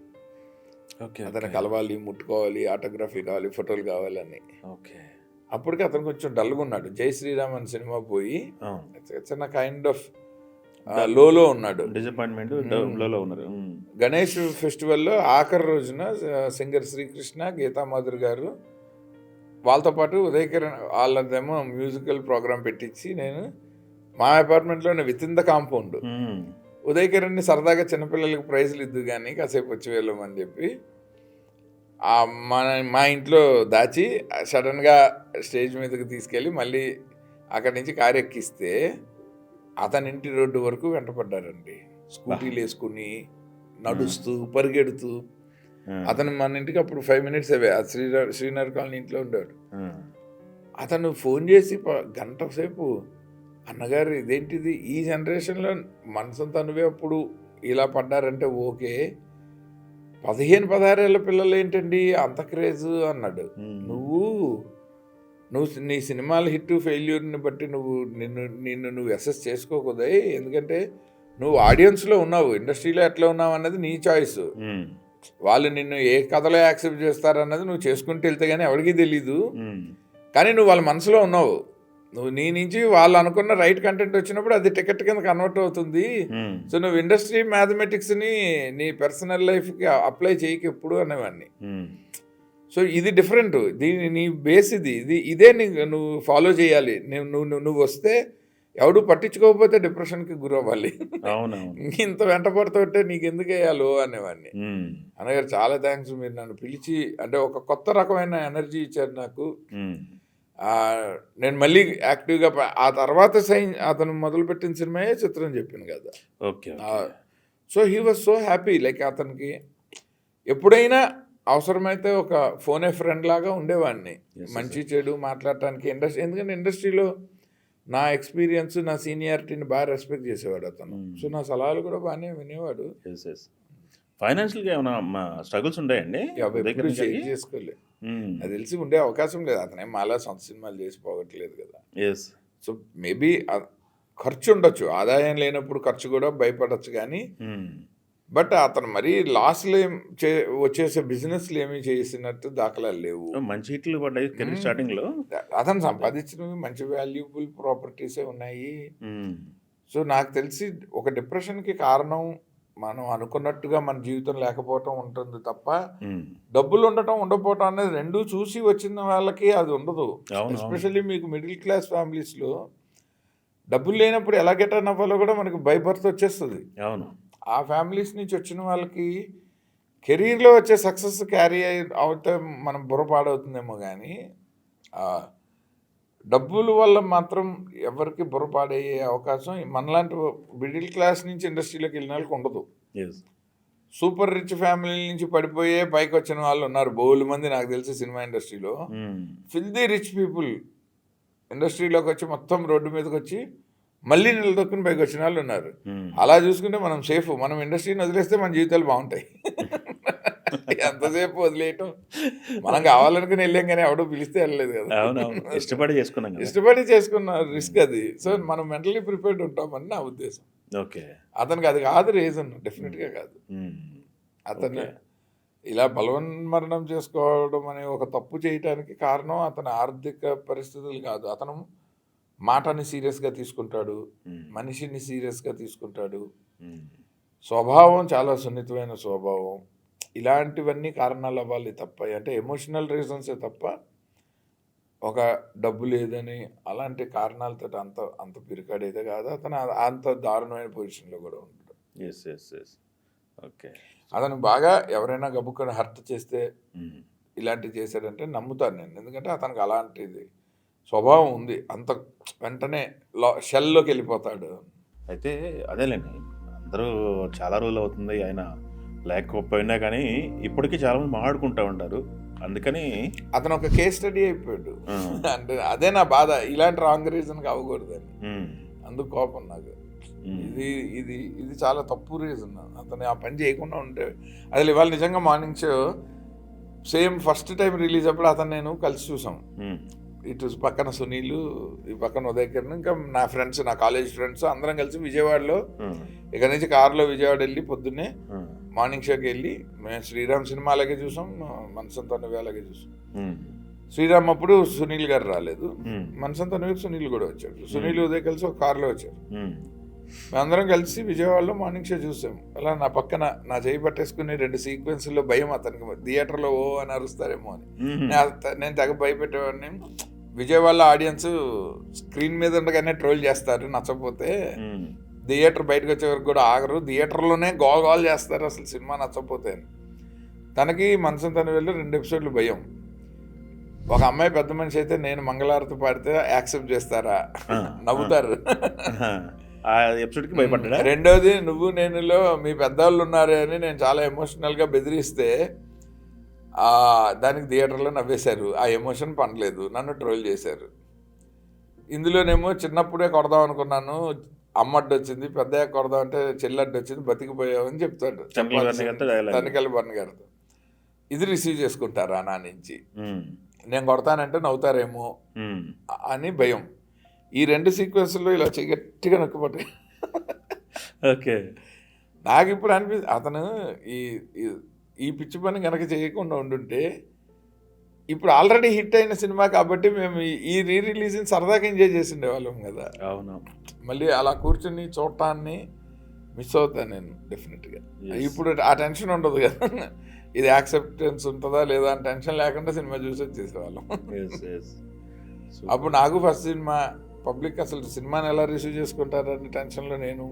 అతను కలవాలి, ముట్టుకోవాలి, ఆటోగ్రఫీ కావాలి, ఫోటోలు కావాలని. అప్పటికి అతను కొంచెం డల్గా ఉన్నాడు. జై శ్రీరామ్ అనే సినిమా పోయి చిన్న కైండ్ ఆఫ్ లోలో ఉన్నాడు, డిసప్పాయింట్మెంట్ లో ఉన్నారు. గణేష్ ఫెస్టివల్లో ఆఖరి రోజున సింగర్ శ్రీకృష్ణ, గీతామాధురి గారు వాళ్ళతో పాటు ఉదయ్ కిరణ్ వాళ్ళదేమో మ్యూజికల్ ప్రోగ్రామ్ పెట్టించి నేను మా అపార్ట్మెంట్లోనే with in the compound Uday కిరణ్ని సరదాగా చిన్నపిల్లలకి ప్రైజులు ఇద్దు కానీ కాసేపు వచ్చి వెళ్ళమని చెప్పి మా ఇంట్లో దాచి సడన్గా స్టేజ్ మీదకి తీసుకెళ్ళి మళ్ళీ అక్కడి నుంచి కారు ఎక్కిస్తే అతని ఇంటి రోడ్డు వరకు వెంటపడ్డారండి. స్కూటీలు వేసుకుని నడుస్తూ పరిగెడుతూ. అతను మన ఇంటికి అప్పుడు 5 minutes అవే శ్రీనగర్ కాలనీ ఇంట్లో ఉండాడు. అతను ఫోన్ చేసి గంట సేపు, అన్నగారు ఇదేంటిది, ఈ జనరేషన్లో మనసంతా నువ్వే అప్పుడు ఇలా పడ్డారంటే ఓకే, 15-16 ఏళ్ళ పిల్లలు ఏంటండి అంత క్రేజ్ అన్నాడు. నువ్వు నీ సినిమాల హిట్ ఫెయిల్యూర్ని బట్టి నిన్ను అసెస్ చేసుకోకూడదు. ఎందుకంటే నువ్వు ఆడియన్స్లో ఉన్నావు, ఇండస్ట్రీలో ఎట్లా ఉన్నావు అన్నది నీ చాయిస్. వాళ్ళు నిన్ను ఏ కథలో యాక్సెప్ట్ చేస్తారన్నది నువ్వు చేసుకుంటూ వెళ్తే కానీ ఎవరికీ తెలీదు. కానీ నువ్వు వాళ్ళ మనసులో ఉన్నావు. నువ్వు నీ నుంచి వాళ్ళు అనుకున్న రైట్ కంటెంట్ వచ్చినప్పుడు అది టికెట్ కింద కన్వర్ట్ అవుతుంది. సో నువ్వు ఇండస్ట్రీ మ్యాథమెటిక్స్ని నీ పర్సనల్ లైఫ్కి అప్లై చేయకు ఎప్పుడు అనేవాడిని. సో ఇది డిఫరెంట్, నీ బేస్ ఇదే నువ్వు ఫాలో చేయాలి. నువ్వు వస్తే ఎవడు పట్టించుకోకపోతే డిప్రెషన్కి గురవ్వాలి. ఇంత వెంట పడుతుంటే నీకు ఎందుకు వేయాలో అనేవాడిని. అన్నగారు చాలా థ్యాంక్స్, మీరు నన్ను పిలిచి అంటే ఒక కొత్త రకమైన ఎనర్జీ ఇచ్చారు నాకు. నేను మళ్ళీ యాక్టివ్గా ఆ తర్వాత అతను మొదలుపెట్టిన సినిమాయే చిత్రం చెప్పాను కదా. So he was so happy. Like అతనికి ఎప్పుడైనా అవసరమైతే ఒక ఫోనే ఫ్రెండ్ లాగా ఉండేవాడిని, మంచి చెడు మాట్లాడటానికి. ఎందుకంటే ఇండస్ట్రీలో నా ఎక్స్పీరియన్స్, నా సీనియారిటీని బాగా రెస్పెక్ట్ చేసేవాడు అతను. సో నా సలహాలు కూడా బాగానే వినేవాడు. ఫైనాన్షియల్గా ఏమైనా స్ట్రగుల్స్ ఉంటాయండి? చేసుకోలేదు, అది తెలిసి ఉండే అవకాశం లేదు. అతనే మాలా సొంత సినిమాలు చేసి పోగట్లేదు కదా. సో మేబీ ఖర్చు ఉండొచ్చు, ఆదాయం లేనప్పుడు ఖర్చు కూడా భయపడచ్చు. కానీ బట్ అతను మరీ లాస్లు వచ్చేసే బిజినెస్లు ఏమీ చేసినట్టు దాఖలాలు లేవు. మంచి హిట్లు పడ్డాయి కెరీర్ స్టార్టింగ్లో. అతను సంపాదించినవి మంచి వాల్యుబుల్ ప్రాపర్టీసే ఉన్నాయి. సో నాకు తెలిసి ఒక డిప్రెషన్కి కారణం మనం అనుకున్నట్టుగా మన జీవితం లేకపోవటం ఉంటుంది తప్ప డబ్బులు ఉండటం ఉండకపోవటం అనేది రెండూ చూసి వచ్చిన వాళ్ళకి అది ఉండదు. ఎస్పెషల్లీ మీకు మిడిల్ క్లాస్ ఫ్యామిలీస్లో డబ్బులు లేనప్పుడు ఎలా గెటర్న్ అవ్వాలో కూడా మనకి బై బర్త్ వచ్చేస్తుంది. ఆ ఫ్యామిలీస్ నుంచి వచ్చిన వాళ్ళకి కెరీర్లో వచ్చే సక్సెస్ క్యారీ అవుతే మనం బుర్రపాడవుతుందేమో కానీ డబ్బుల వల్ల మాత్రం ఎవరికి బుర్రపాడయ్యే అవకాశం మనలాంటి మిడిల్ క్లాస్ నుంచి ఇండస్ట్రీలోకి వెళ్ళిన వాళ్ళకి ఉండదు. సూపర్ రిచ్ ఫ్యామిలీ నుంచి పడిపోయే పైకి వచ్చిన వాళ్ళు ఉన్నారు బోలు మంది నాకు తెలిసి సినిమా ఇండస్ట్రీలో. ఫిల్దీ రిచ్ పీపుల్ ఇండస్ట్రీలోకి వచ్చి మొత్తం రోడ్డు మీదకి వచ్చి మళ్ళీ నిలదొక్కుని పైకి వచ్చిన వాళ్ళు ఉన్నారు. అలా చూసుకుంటే మనం సేఫ్. మనం ఇండస్ట్రీని వదిలేస్తే మన జీవితాలు బాగుంటాయి. ఎంతసేపు వదిలేయటం, మనం కావాలనుకుని వెళ్ళాం కానీ ఎవడో పిలిస్తే వెళ్ళలేదు కదా. ఇష్టపడి చేసుకున్న రిస్క్ అది. సో మనం మెంటలీ ప్రిపేర్డ్ ఉంటామని నా ఉద్దేశం. అతనికి అది కాదు రీజన్, డెఫినెట్గా కాదు. అతను ఇలా బలవన్మరణం చేసుకోవడం అనే ఒక తప్పు చేయటానికి కారణం అతని ఆర్థిక పరిస్థితులు కాదు. అతను మాటని సీరియస్గా తీసుకుంటాడు, మనిషిని సీరియస్గా తీసుకుంటాడు. స్వభావం చాలా సున్నితమైన స్వభావం. ఇలాంటివన్నీ కారణాలు అవ్వాలి తప్ప, అంటే ఎమోషనల్ రీజన్సే తప్ప ఒక డబ్బు లేదని అలాంటి కారణాలతో అంత పిరికాడైతే కాదు. అతను అంత దారుణమైన పొజిషన్లో కూడా ఉంటాడు. అతను బాగా ఎవరైనా గబుక్కని హర్ట్ చేస్తే ఇలాంటివి చేశాడంటే నమ్ముతాను నేను. ఎందుకంటే అతనికి అలాంటిది స్వభావం ఉంది, అంత వెంటనే షెల్లోకి వెళ్ళిపోతాడు. అయితే అదేలేండి, అందరూ చాలా రోజులు అవుతుంది ఆయన లేకపోయినా కానీ ఇప్పటికీ చాలామంది మాట్లాడుకుంటూ ఉంటారు. అందుకని అతను ఒక కేస్ స్టడీ అయిపోయాడు. అంటే అదే నా బాధ, ఇలాంటి రాంగ్ రీజన్కి అవ్వకూడదని. అందుకు కోపం నాకు. ఇది ఇది ఇది చాలా తప్పు రీజన్. అతను ఆ పని చేయకుండా ఉంటే అసలు ఇవాళ నిజంగా morning show same first time release అప్పుడు అతను నేను కలిసి చూసాం. ఇటు పక్కన సునీల్, ఈ పక్కన ఉదయ్ కిరణ్, ఇంకా నా ఫ్రెండ్స్, నా కాలేజ్ ఫ్రెండ్స్ అందరం కలిసి విజయవాడలో ఇక్కడ నుంచి కారులో విజయవాడ వెళ్ళి పొద్దున్నే మార్నింగ్ షోకి వెళ్ళి మేము శ్రీరామ్ సినిమా అలాగే చూసాం, మనసంతా నువ్వే అలాగే చూసాం. శ్రీరామ్ అప్పుడు సునీల్ గారు రాలేదు, మనసంతా నువ్వే సునీల్ కూడా వచ్చాడు. సునీల్ ఉదయ్ కలిసి ఒక కారులో వచ్చారు. మేమందరం కలిసి విజయవాడలో మార్నింగ్ షో చూసాం. అలా నా పక్కన నా చేయి పట్టేసుకుని 2 సీక్వెన్స్లో భయం, అతనికి థియేటర్లో ఓ అని అరుస్తారేమో అని. నేను తెగ భయపెట్టేవాడిని. విజయవాడలో ఆడియన్స్ స్క్రీన్ మీద ఉండగానే ట్రోల్ చేస్తారు, నచ్చకపోతే థియేటర్ బయటకు వచ్చే వరకు కూడా ఆగరు, థియేటర్లోనే గోల్ చేస్తారు అసలు సినిమా నచ్చకపోతే అని. తనకి మనసం తను వెళ్ళి 2 ఎపిసోడ్లు భయం. ఒక అమ్మాయి పెద్ద మనిషి అయితే నేను మంగళారతి పాడితే యాక్సెప్ట్ చేస్తారా, నవ్వుతారు. ఎపిసోడ్కి భయపడ్డా. రెండోది నువ్వు నేనులో మీ పెద్దవాళ్ళు ఉన్నారే అని నేను చాలా ఎమోషనల్గా బెదిరిస్తే దానికి థియేటర్లో నవ్వేశారు. ఆ ఎమోషన్ పనలేదు, నన్ను ట్రోల్ చేశారు. ఇందులోనేమో చిన్నప్పుడే కొడదాం అనుకున్నాను, అమ్మడ్డు వచ్చింది, పెద్దయ్య కొడదాం అంటే చెల్లడ్డు వచ్చింది, బతికిపోయావు అని చెప్తాడు తనికెళ్ళ బర్ణ గారితో. ఇది రిసీవ్ చేసుకుంటారా నా నుంచి, నేను కొడతానంటే నవ్వుతారేమో అని భయం. ఈ 2 సీక్వెన్స్లో ఇలా గట్టిగా నొక్కిపట్టు. ఓకే, నాకు ఇప్పుడు అనిపిస్తుంది అతను ఈ పిచ్చి పని కనుక చేయకుండా ఉండుంటే ఇప్పుడు ఆల్రెడీ హిట్ అయిన సినిమా కాబట్టి మేము ఈ రిలీజ్ని సరదాగా ఎంజాయ్ చేసి ఉండేవాళ్ళం కదా. అవును, మళ్ళీ అలా కూర్చుని చూడటాన్ని మిస్ అవుతాను నేను డెఫినెట్గా. ఇప్పుడు ఆ టెన్షన్ ఉండదు కదా, ఇది యాక్సెప్టెన్స్ ఉంటుందా లేదా అని టెన్షన్ లేకుండా సినిమా చూసి వచ్చేసేవాళ్ళం. అప్పుడు నాకు ఫస్ట్ సినిమా, పబ్లిక్ అసలు సినిమాని ఎలా రిసీవ్ చేసుకుంటారనే టెన్షన్లో నేను,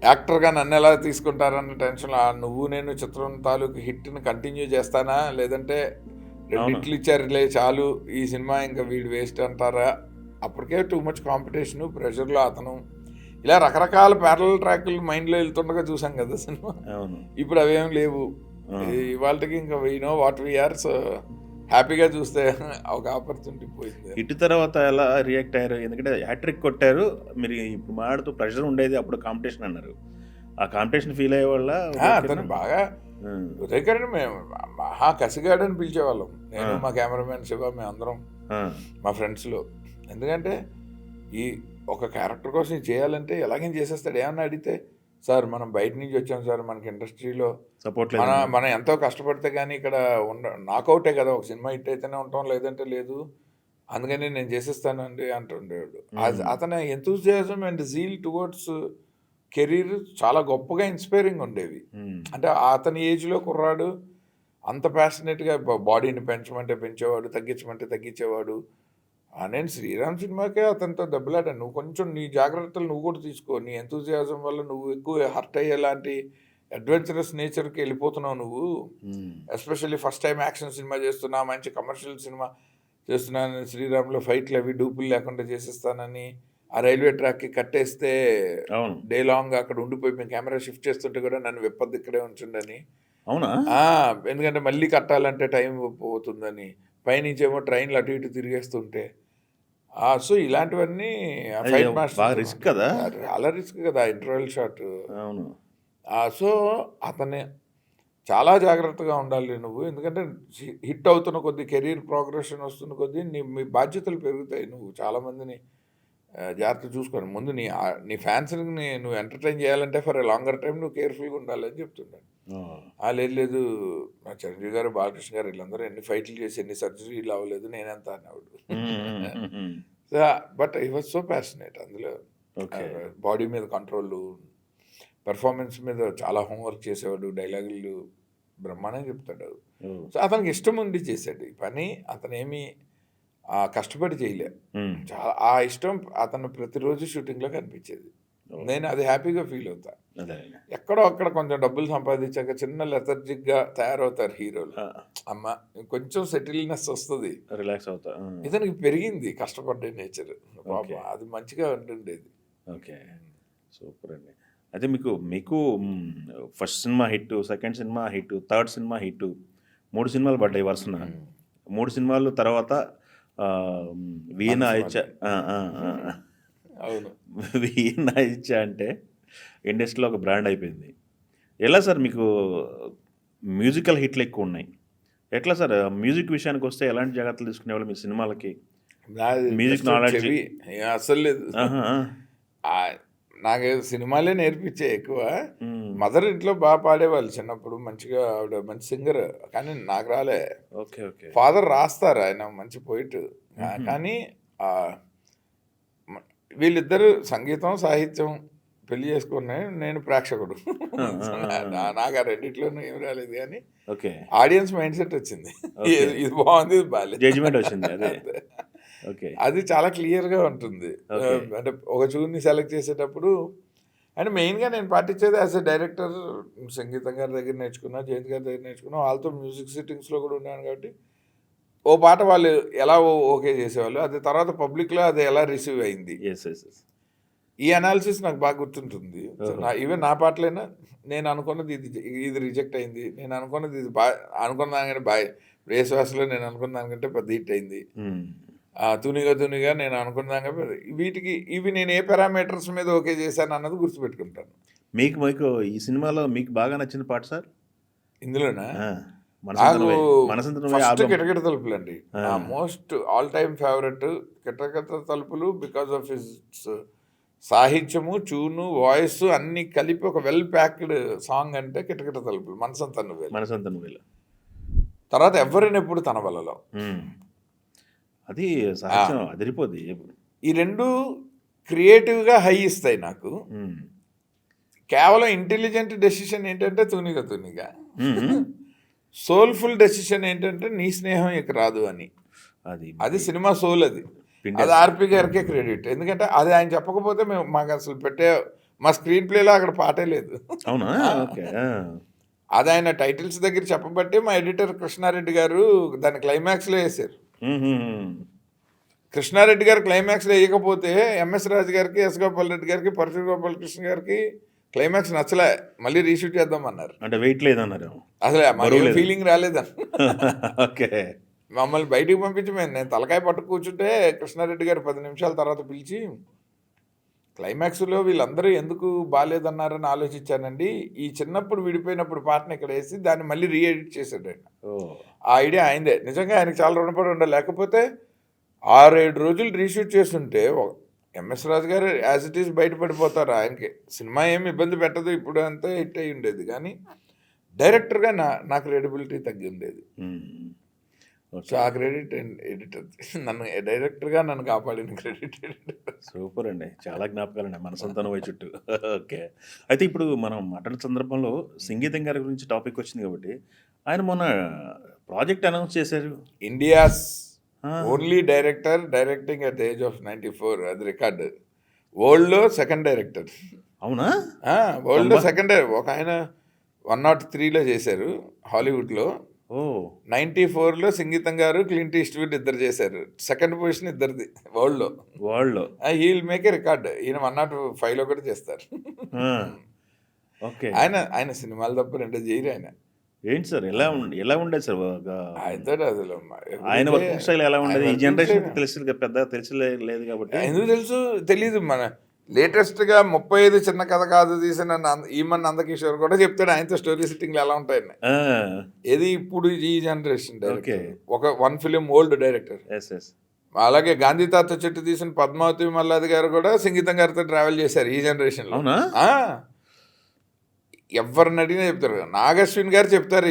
యాక్టర్గా నన్ను ఎలా తీసుకుంటారన్న టెన్షన్లో, నువ్వు నేను చిత్రం తాలూకు హిట్ని కంటిన్యూ చేస్తానా లేదంటే 2 హిట్లు ఇచ్చారులే చాలు ఈ సినిమా ఇంకా వీడు వేస్ట్ అంటారా. అప్పటికే టూ మచ్ కాంపిటీషను, ప్రెషర్లో అతను ఇలా రకరకాల ప్యారలల్ ట్రాక్లు మైండ్లో వెళ్తుండగా చూసాం కదా సినిమా. ఇప్పుడు అవేం లేవు. ఇవాళకి ఇంకా we know what we are, so హ్యాపీగా చూస్తే ఒక ఆపర్చునిటీ పోయింది. ఇటు తర్వాత ఎలా రియాక్ట్ అయ్యారు? ఎందుకంటే హ్యాట్రిక్ కొట్టారు మీరు, ఇప్పుడు మాడుతూ ప్రెషర్ ఉండేది, అప్పుడు కాంపిటీషన్ అన్నారు. ఆ కాంపిటీషన్ ఫీల్ అయ్యే వాళ్ళ అతను బాగా ఉదయకరణ్ మేము మహా కసిగాడని పిలిచేవాళ్ళం. నేను మా కెమెరామెన్ శివ, మేము అందరం మా ఫ్రెండ్స్లో. ఎందుకంటే ఈ ఒక క్యారెక్టర్ కోసం చేయాలంటే ఎలాగైనా చేసేస్తాడు. ఏమన్నా అడిగితే సార్ మనం బయట నుంచి వచ్చాం సార్, మనకి ఇండస్ట్రీలో సపోర్ట్ మనం ఎంతో కష్టపడితే కానీ ఇక్కడ నాకౌటే కదా, ఒక సినిమా హిట్ అయితేనే ఉంటాం లేదంటే లేదు, అందుకని నేను చేసేస్తానండి అంటుండేవాడు. అతని enthusiasm and zeal towards career చాలా గొప్పగా ఇన్స్పైరింగ్ ఉండేవి. అంటే అతని ఏజ్లో కుర్రాడు అంత ప్యాషనేట్గా బాడీని పెంచమంటే పెంచేవాడు, తగ్గించమంటే తగ్గించేవాడు. నేను శ్రీరామ్ సినిమాకే అతనితో దెబ్బలాడాను. నువ్వు కొంచెం నీ జాగ్రత్తలు నువ్వు కూడా తీసుకో, నీ ఎంతూజియాజం వల్ల నువ్వు ఎక్కువ హర్ట్ అయ్యేలాంటి అడ్వెంచరస్ నేచర్కి వెళ్ళిపోతున్నావు నువ్వు. Especially first time action cinema చేస్తున్నా, మంచి కమర్షియల్ సినిమా చేస్తున్నాను, శ్రీరామ్లో ఫైట్లు అవి డూపులు లేకుండా చేసేస్తానని ఆ రైల్వే ట్రాక్కి కట్టేస్తే డే లాంగ్ అక్కడ ఉండిపోయి మేము కెమెరా షిఫ్ట్ చేస్తుంటే కూడా నన్ను విప్పద్దు ఇక్కడే ఉంచుండని. అవునా? ఎందుకంటే మళ్ళీ కట్టాలంటే టైం పోతుందని, పైనుంచేమో ట్రైన్లు అటు ఇటు తిరిగేస్తుంటే. సో ఇలాంటివన్నీ ఫైట్ మాస్టర్ రిస్క్ కదా, చాలా రిస్క్ కదా ఇంటర్వెల్ షాట్. అవును. సో అతనే చాలా జాగ్రత్తగా ఉండాలి నువ్వు, ఎందుకంటే హిట్ అవుతున్న కొద్దీ, కెరీర్ ప్రోగ్రెషన్ వస్తున్న కొద్దీ మీ బాధ్యతలు పెరుగుతాయి. నువ్వు చాలామందిని జాగ్రత్త చూసుకోండి. ముందు నీ ఫ్యాన్స్ని నువ్వు ఎంటర్టైన్ చేయాలంటే ఫర్ ఎ లాంగర్ టైం నువ్వు కేర్ఫుల్గా ఉండాలని చెప్తున్నాను. లేదు మా చిరంజీవి గారు, బాలకృష్ణ గారు వీళ్ళందరూ ఎన్ని ఫైట్లు చేసి ఎన్ని సర్జరీలు అవ్వలేదు, నేనెంత అనేవాడు. So but I was so passionate. అందులో బాడీ మీద కంట్రోల్, పెర్ఫార్మెన్స్ మీద చాలా హోంవర్క్ చేసేవాడు, డైలాగులు బ్రహ్మాండంగా చెప్తాడు. సో అతనికి ఇష్టం ఉండి చేశాడు ఈ పని, అతనేమి కష్టపడి చేయలే. చాలా ఆ ఇష్టం అతను ప్రతిరోజు షూటింగ్లో కనిపించేది. నేను అది హ్యాపీగా ఫీల్ అవుతా. ఎక్కడో అక్కడ కొంచెం డబ్బులు సంపాదించాక చిన్న లెథర్జిక్గా తయారవుతారు హీరోలు. అమ్మ కొంచెం సెటిల్నెస్ వస్తుంది, రిలాక్స్ అవుతా. ఇతనికి పెరిగింది కష్టపడ్డే నేచర్, అది మంచిగా ఉంటుండేది. ఓకే, సూపర్ అండి. అయితే మీకు first cinema hit, second cinema hit, third cinema hit, 3 సినిమాలు పడ్డాయి వరుసన. 3 సినిమాలు తర్వాత వీణ ఇచ్చా అవును. వీణ ఇచ్చా అంటే ఇండస్ట్రీలో ఒక బ్రాండ్ అయిపోయింది. ఎలా సార్ మీకు మ్యూజికల్ హిట్లు ఎక్కువ ఉన్నాయి, ఎట్లా సార్ మ్యూజిక్ విషయానికి వస్తే ఎలాంటి జాగ్రత్తలు తీసుకునేవాళ్ళు మీ సినిమాలకి? నాది మ్యూజిక్ just నాలెడ్జ్ చెవి అస్సలు లేదు. నాకు సినిమాలే నేర్పించే ఎక్కువ. మదర్ ఇంట్లో బాగా పాడేవాళ్ళు చిన్నప్పుడు, మంచిగా ఆవిడ మంచి సింగర్, కానీ నాకు రాలే. Okay okay. ఫాదర్ రాస్తారు, ఆయన మంచి పోయిట్. కానీ వీళ్ళిద్దరు సంగీతం సాహిత్యం పెళ్లి చేసుకున్నాయి, నేను ప్రేక్షకుడు. నాకు ఆ రెండిట్లోనూ ఏం రాలేదు, కానీ ఓకే ఆడియన్స్ మైండ్ సెట్ వచ్చింది. ఇది బాగుంది, ఇది బాగాలేదు, జడ్జిమెంట్ వచ్చింది. అదే ఓకే. అది చాలా క్లియర్గా ఉంటుంది. అంటే ఒక చూని సెలెక్ట్ చేసేటప్పుడు, అండ్ మెయిన్గా నేను పాటించేది యాజ్ ఎ డైరెక్టర్, సంగీతం గారి దగ్గర నేర్చుకున్నా, జయంత్ గారి దగ్గర నేర్చుకున్నా, వాళ్ళతో మ్యూజిక్ సిట్టింగ్స్లో కూడా ఉన్నాను. కాబట్టి ఓ పాట వాళ్ళు ఎలా ఓకే చేసేవాళ్ళు, అది తర్వాత పబ్లిక్లో అది ఎలా రిసీవ్ అయింది, ఈ అనాలిసిస్ నాకు బాగా గుర్తుంటుంది. ఈవెన్ నా పాటలైనా నేను అనుకున్నది ఇది రిజెక్ట్ అయింది, నేను అనుకున్నది ఇది బాగా అనుకున్న దానికంటే బాగా, రేశ్వాసలో నేను అనుకున్న దానికంటే పెద్ద హిట్ అయింది, తునిగా నేను అనుకున్న దానికంటే వీటికి ఇవి నేను ఏ పారామీటర్స్ మీద ఓకే చేశాను అన్నది గుర్తుపెట్టుకుంటాను. మీకు ఈ సినిమాలో మీకు బాగా నచ్చిన పాట సార్ ఇందులోనా? మనసంత ఫస్ట్ కిటకిట తలుపులు అండి, నా మోస్ట్ ఆల్ టైమ్ ఫేవరెట్. కిటకిట తలుపులు బికాస్ ఆఫ్ హిస్ సాహిత్యము, ట్యూను, వాయిస్ అన్ని కలిపి ఒక వెల్ ప్యాక్డ్ సాంగ్ అంటే కిటకిట తలుపులు. మనసంత నువ్వేల తర్వాత ఎవరైనా ఎప్పుడు తన వలలో, అది సాహిత్యం అదిరిపోద్ది. ఈ రెండు క్రియేటివ్గా హై ఇస్తాయి నాకు. కేవలం ఇంటెలిజెంట్ డెసిషన్ ఏంటంటే తునిగా, సోల్ఫుల్ డెసిషన్ ఏంటంటే నీ స్నేహం ఇక రాదు అని. అది సినిమా సోల్. అది ఆర్పి గారికే క్రెడిట్, ఎందుకంటే అది ఆయన చెప్పకపోతే మేము మాకు అసలు మా స్క్రీన్ ప్లేలో అక్కడ పాటే లేదు. అవునా? ఓకే. అది ఆయన టైటిల్స్ దగ్గర చెప్పబట్టి మా ఎడిటర్ కృష్ణారెడ్డి గారు దాన్ని క్లైమాక్స్లో వేశారు. కృష్ణారెడ్డి గారు క్లైమాక్స్లో వేయకపోతే ఎంఎస్ రాజు గారికి, ఎస్ గోపాల్ రెడ్డి గారికి, పరశుర గోపాలకృష్ణ గారికి క్లైమాక్స్ నచ్చలే, మళ్ళీ రీషూట్ చేద్దామన్నారు. అంటే వెయిట్ లేదన్నారు, అసలు ఫీలింగ్ రాలేదని. ఓకే. మమ్మల్ని బయటికి పంపించి నేను తలకాయ పట్టు కూర్చుంటే కృష్ణారెడ్డి గారు 10 నిమిషాల తర్వాత పిలిచి, క్లైమాక్స్లో వీళ్ళందరూ ఎందుకు బాగాలేదన్నారని ఆలోచించానండి, ఈ చిన్నప్పుడు విడిపోయినప్పుడు పాటను ఇక్కడ వేసి దాన్ని మళ్ళీ రీఎడిట్ చేశాడు ఆయన. ఆ ఐడియా ఆయనదే. నిజంగా ఆయనకి చాలా రుణపడి ఉండాలి, లేకపోతే 6-7 రోజులు రీషూట్ చేస్తుంటే ఎంఎస్ రాజు గారు యాజ్ ఇట్ ఈస్ బయటపడిపోతారు. ఆయనకి సినిమా ఏమి ఇబ్బంది పెట్టదు, ఇప్పుడు అంతా హిట్ అయి ఉండేది, కానీ డైరెక్టర్గా నా క్రెడిబిలిటీ తగ్గి ఉండేది. సో ఆ క్రెడిట్ ఎడిటర్, నన్ను డైరెక్టర్గా నన్ను కాపాడిన క్రెడిట్ ఎడిటర్. సూపర్ అండి, చాలా జ్ఞాపకాలు అండి మనసంతా నువ్వే చుట్టూ. ఓకే. అయితే ఇప్పుడు మనం మాట్లాడిన సందర్భంలో సంగీతం గారి గురించి టాపిక్ వచ్చింది కాబట్టి, ఆయన మొన్న ప్రాజెక్ట్ అనౌన్స్ చేశారు, India's only director directing at the age of 94. అది రికార్డు, వరల్డ్లో సెకండ్ డైరెక్టర్. అవునా? వరల్డ్లో సెకండ్. ఒక ఆయన 103లో చేశారు హాలీవుడ్లో, 94లో సంగీతం గారు, క్లింట్ ఈస్ట్వుడ్ ఇద్దరు చేశారు. సెకండ్ పొజిషన్ ఇద్దరిది వరల్డ్లో. He will make a record. ఈయన 105లో కూడా చేస్తారు. ఓకే. ఆయన సినిమాలు తప్ప రెండు చేయరు ఆయన. ఏంటి సార్, ఎలా ఉండేది సార్ ఆయనతో? అసలు ఆయన వర్కింగ్ స్టైల్ ఎలా ఉండేది? ఈ జనరేషన్ తెలిసి పెద్ద తెలియలేదు కాబట్టి. ఎందుకు తెలుసు తెలీదు. మన లేటెస్ట్గా 35 చిన్న కథ కాదు తీసిన ఈమన్ నందకిషోర్ కూడా చెప్తాడు ఆయనతో స్టోరీ సిట్టింగ్లు ఎలా ఉంటాయని. ఏది ఇప్పుడు ఈ జనరేషన్ డైరెక్టర్, ఒక 1 ఫిలిం ఓల్డ్ డైరెక్టర్. అలాగే గాంధీ తాత చెట్టు తీసిన పద్మావతి మల్లాది గారు కూడా సంగీతం గారితో ట్రావెల్ చేశారు ఈ జనరేషన్లో. ఎవరిని అడిగినా చెప్తారు. నాగశ్విన్ గారు చెప్తారు,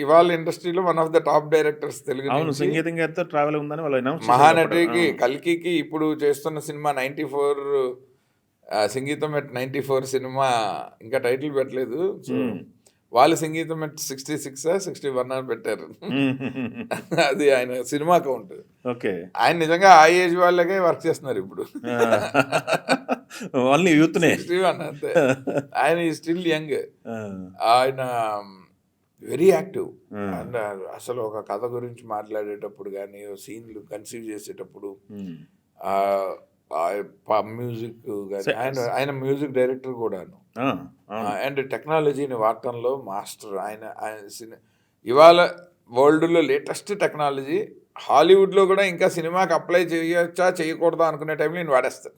ఇవాళ ఇండస్ట్రీలో one of the top directors Telugu. సంగీతం గారితో ట్రావెల్ ఉందని వాళ్ళు మహానటికి, కల్కికి ఇప్పుడు చేస్తున్న సినిమా 94, సంగీతం ఎట్ 94 సినిమా ఇంకా టైటిల్ పెట్టలేదు. సో వాళ్ళు సంగీతం ఎట్ 66, 61 అని పెట్టారు. అది ఆయన సినిమా అకౌంట్. ఓకే. ఆయన నిజంగా ఆ ఏజ్ వాళ్ళకే వర్క్ చేస్తున్నారు ఇప్పుడు. యూత్నే 61 అంతే. ఆయన స్టిల్ యంగ్. ఆయన వెరీ యాక్టివ్. అండ్ అసలు ఒక కథ గురించి మాట్లాడేటప్పుడు కానీ, సీన్లు కన్సీవ్ చేసేటప్పుడు, మ్యూజిక్ కానీ, ఆయన మ్యూజిక్ డైరెక్టర్ కూడాను. అండ్ టెక్నాలజీని వాడటంలో మాస్టర్ ఆయన. ఇవాళ వరల్డ్లో లేటెస్ట్ టెక్నాలజీ. హాలీవుడ్లో కూడా ఇంకా సినిమాకి అప్లై చేయొచ్చా చేయకూడదా అనుకునే టైంలో నేను వాడేస్తాను.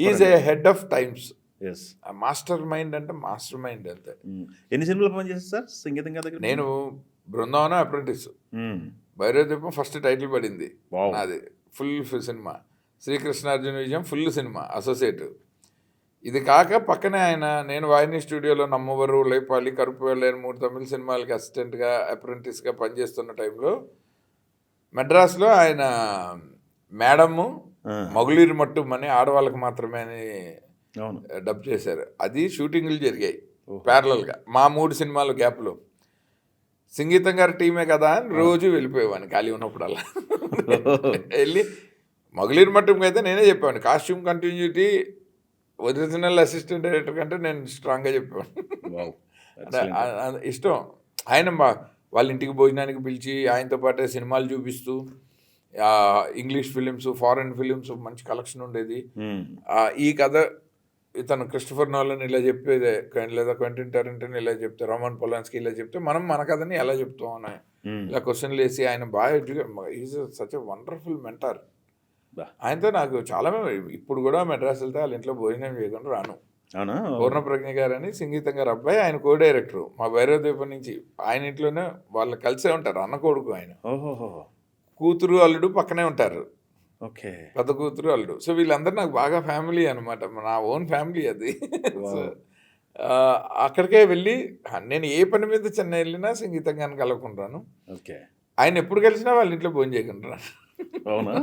Is a head of times. Yes. Master mind అంటే మాస్టర్ మైండ్ అంతే. ఎన్ని సినిమాలు పనిచేస్తారు సార్ సంగీతం దగ్గర? నేను Brindavanam apprentice, Bhairavadeepam first title పడింది Wow. నాది, full cinema. Srikrishnarjuna Vijayam full cinema associate. ఇది కాక పక్కనే ఆయన నేను వాహిని స్టూడియోలో నమ్మవరు, లేపాలి, కరుపు వెళ్ళని 3 తమిళ సినిమాలకి అసిస్టెంట్గా అప్రెంటిస్గా పనిచేస్తున్న టైంలో మెడ్రాస్లో ఆయన మేడము మగుళీరు మట్టు అని ఆడవాళ్ళకి మాత్రమే అని అవును. డబ్ చేశారు. అది షూటింగ్లు జరిగాయి ప్యారలల్గా మా 3 సినిమాల గ్యాప్లో. సంగీతం గారి టీమే కదా అని రోజు వెళ్ళిపోయేవాడిని ఖాళీ ఉన్నప్పుడల్లా. వెళ్ళి మగుళీరు మట్టుకు అయితే నేనే చెప్పేవాడిని. Costume continuity original assistant director కంటే నేను స్ట్రాంగ్గా చెప్పేవాడిని. Wow. అంటే ఇష్టం. ఆయన వాళ్ళ ఇంటికి భోజనానికి పిలిచి ఆయనతో పాటే సినిమాలు చూపిస్తూ, ఇంగ్లీష్ ఫిలిమ్స్, ఫారెన్ ఫిలిమ్స్ మంచి కలెక్షన్ ఉండేది. ఈ కథ ఇతను క్రిస్టఫర్ నోలన్ ఇలా చెప్పేదే, లేదా క్వెంటిన్ టారెంటినో ఇలా చెప్తే, రోమన్ పొలాన్స్కి ఇలా చెప్తే మనం మన కథని ఎలా చెప్తాం అని ఇలా క్వశ్చన్లు వేసి ఆయన బాగా is such a wonderful mentor. ఆయనతో నాకు చాలా ఇప్పుడు కూడా మెడ్రాస్ వెళ్తే వాళ్ళ ఇంట్లో భోజనం చేయకుండా రాను. పూర్ణప్రజ్ఞ గారు అని సంగీతం గారు అబ్బాయి, ఆయన కో డైరెక్టర్ మా భైరవదీపం నుంచి. ఆయన ఇంట్లోనే వాళ్ళు కలిసే ఉంటారు, అన్న కొడుకు ఆయన. కూతురు అల్లుడు పక్కనే ఉంటారు, ఓకే, పెద్ద కూతురు అల్లుడు. సో వీళ్ళందరూ నాకు బాగా ఫ్యామిలీ అనమాట, నా ఓన్ ఫ్యామిలీ అది. సో అక్కడికే వెళ్ళి నేను ఏ పని మీద చెన్నై వెళ్ళినా సంగీతం గారిని కలుపుకుంటాను. ఓకే. ఆయన ఎప్పుడు కలిసినా వాళ్ళ ఇంట్లో భోజనం చేయకుంటున్నాను. అవునా?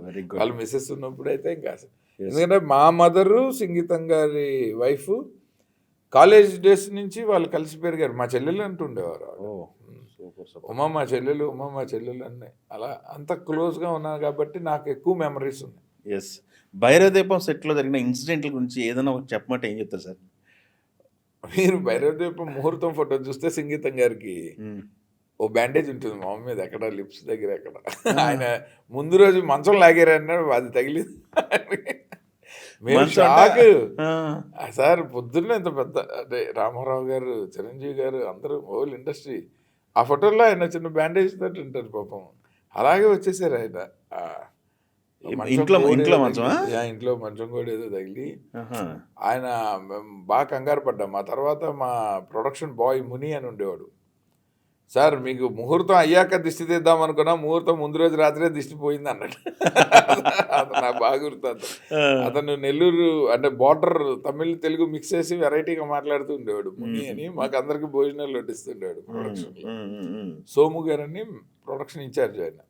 Very good. వాళ్ళు మిస్సెస్ ఉన్నప్పుడు అయితే ఇంకా ఎందుకంటే మా మదరు సంగీతం గారి వైఫ్ కాలేజ్ డేస్ నుంచి వాళ్ళు కలిసి పెరిగారు. మా చెల్లెలు అంటుండేవారు, ఉమా మా చెల్లెలు, ఉమా మా చెల్లెలు అన్నీ. అలా అంత క్లోజ్గా ఉన్నాను కాబట్టి నాకు ఎక్కువ మెమరీస్ ఉన్నాయి. ఎస్. భైరవదీపం సెట్లో జరిగిన ఇన్సిడెంట్ల గురించి ఏదైనా ఒకటి చెప్పమంటే ఏం చెప్తారు సార్? మీరు భైరవదీపం ముహూర్తం ఫోటో చూస్తే సంగీతం గారికి ఓ బ్యాండేజ్ ఉంటుంది మా మీద, ఎక్కడ లిప్స్ దగ్గర ఎక్కడ. ఆయన ముందు రోజు మంచం లాగారన్నాడు, అది తగిలింది. మేము షాక్. సార్ పొద్దున్నే ఇంత పెద్ద అంటే రామారావు గారు, చిరంజీవి గారు అందరూ హోల్ ఇండస్ట్రీ ఆ ఫోటోలో ఆయన చిన్న బ్యాండేజ్ తోటి ఉంటారు పాపం. అలాగే వచ్చేసారు ఆయన. ఇంట్లో మంచమా? ఇంట్లో మంచం కూడా ఏదో తగిలి ఆయన బాగా కంగారు పడ్డాం. ఆ తర్వాత మా ప్రొడక్షన్ బాయ్ ముని అని ఉండేవాడు. సార్ మీకు ముహూర్తం అయ్యాక దిష్టి తీద్దాం అనుకున్నా, ముహూర్తం ముందు రోజు రాత్రే దిష్టి పోయింది అన్నాడు. అతను నాకు బాగా గుర్తు. అతను నెల్లూరు అంటే బార్డర్ తమిళ్ తెలుగు మిక్స్ చేసి వెరైటీగా మాట్లాడుతూ ఉండేవాడు ముని అని. మాకు అందరికి భోజనాలు వడ్డిస్తుండేవాడు ప్రొడక్షన్లో. సోము గారని ప్రొడక్షన్ ఇన్ఛార్జ్ ఆయన.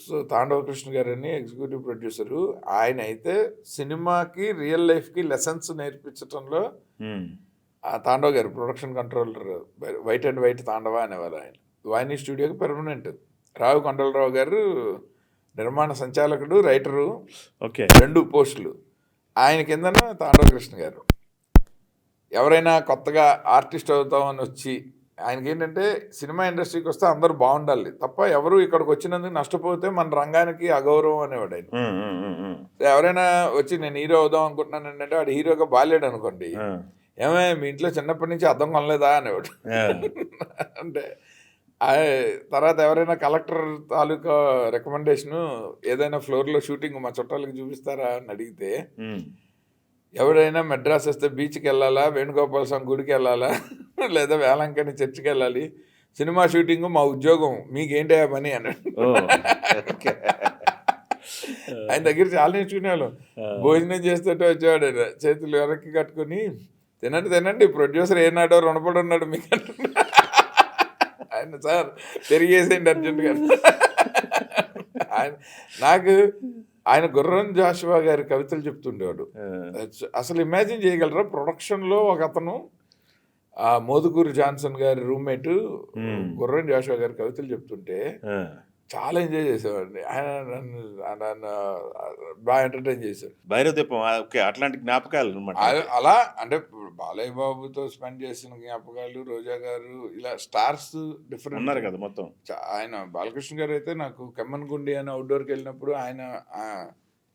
సో తాండవ కృష్ణ గారని ఎగ్జిక్యూటివ్ ప్రొడ్యూసరు. ఆయన అయితే సినిమాకి రియల్ లైఫ్కి లెసన్స్ నేర్పించడంలో Tandav garu production controller, white and white Tandava అనేవారు ఆయన. వాహిని స్టూడియోకి పెర్మనెంట్. రావు కొండలరావు గారు నిర్మాణ సంచాలకుడు, రైటరు, ఓకే, 2 పోస్టులు. ఆయన కిందన తాండవ కృష్ణ గారు. ఎవరైనా కొత్తగా ఆర్టిస్ట్ అవుతామని వచ్చి, ఆయనకి ఏంటంటే సినిమా ఇండస్ట్రీకి వస్తే అందరూ బాగుండాలి తప్ప ఎవరు ఇక్కడికి వచ్చినందుకు నష్టపోతే మన రంగానికి అగౌరవం అనేవాడు ఆయన. ఎవరైనా వచ్చి నేను హీరో అవుదాం అనుకుంటున్నాను అంటే వాడు హీరోగా బాగాలేడు అనుకోండి, ఏమే మీ ఇంట్లో చిన్నప్పటి నుంచి అర్థం కొనలేదా అనేవాడు. అంటే తర్వాత ఎవరైనా కలెక్టర్ తాలూకా రికమెండేషను ఏదైనా ఫ్లోర్లో షూటింగ్ మా చుట్టాలకి చూపిస్తారా అని అడిగితే, ఎవరైనా మెడ్రాస్ వస్తే బీచ్కి వెళ్ళాలా, వేణుగోపాల స్వామి గుడికి వెళ్ళాలా, లేదా వేలంకని చర్చికి వెళ్ళాలి, సినిమా షూటింగ్ మా ఉద్యోగం, మీకేంటి ఆ పని అన్నాడు. ఆయన దగ్గర చాలా నేర్చుకునేవాళ్ళం. భోజనం చేస్తుంటే వచ్చేవాడు ఆయన, చేతులు వెనక్కి కట్టుకుని తినండి తినండి, ప్రొడ్యూసర్ ఏనాడో రుణపడి ఉన్నాడు మీకు అంటున్నా. ఆయన సార్ తిరిగేసేయండి అర్జెంట్గా. నాకు ఆయన గుర్రం జాషువా గారి కవితలు చెప్తుండేవాడు. అసలు ఇమాజిన్ చేయగలరా, ప్రొడక్షన్లో ఒక అతను మోదుకూరు జాన్సన్ గారి రూమ్మేట్ గుర్రం జాషువా గారి కవితలు చెప్తుంటే చాలా ఎంజాయ్ చేసేవాడిని. ఆయన నన్ను బాగా ఎంటర్టైన్ చేశారు. భైరవదీపం ఓకే, అట్లాంటి జ్ఞాపకాలు అనమాట. అలా అంటే బాలయ్య బాబుతో స్పెండ్ చేసిన జ్ఞాపకాలు, రోజా గారు, ఇలా స్టార్స్ డిఫరెంట్ ఉన్నారు కదా మొత్తం. ఆయన బాలకృష్ణ గారు అయితే నాకు కెమ్మన్గుండి అని అవుట్డోర్కి వెళ్ళినప్పుడు ఆయన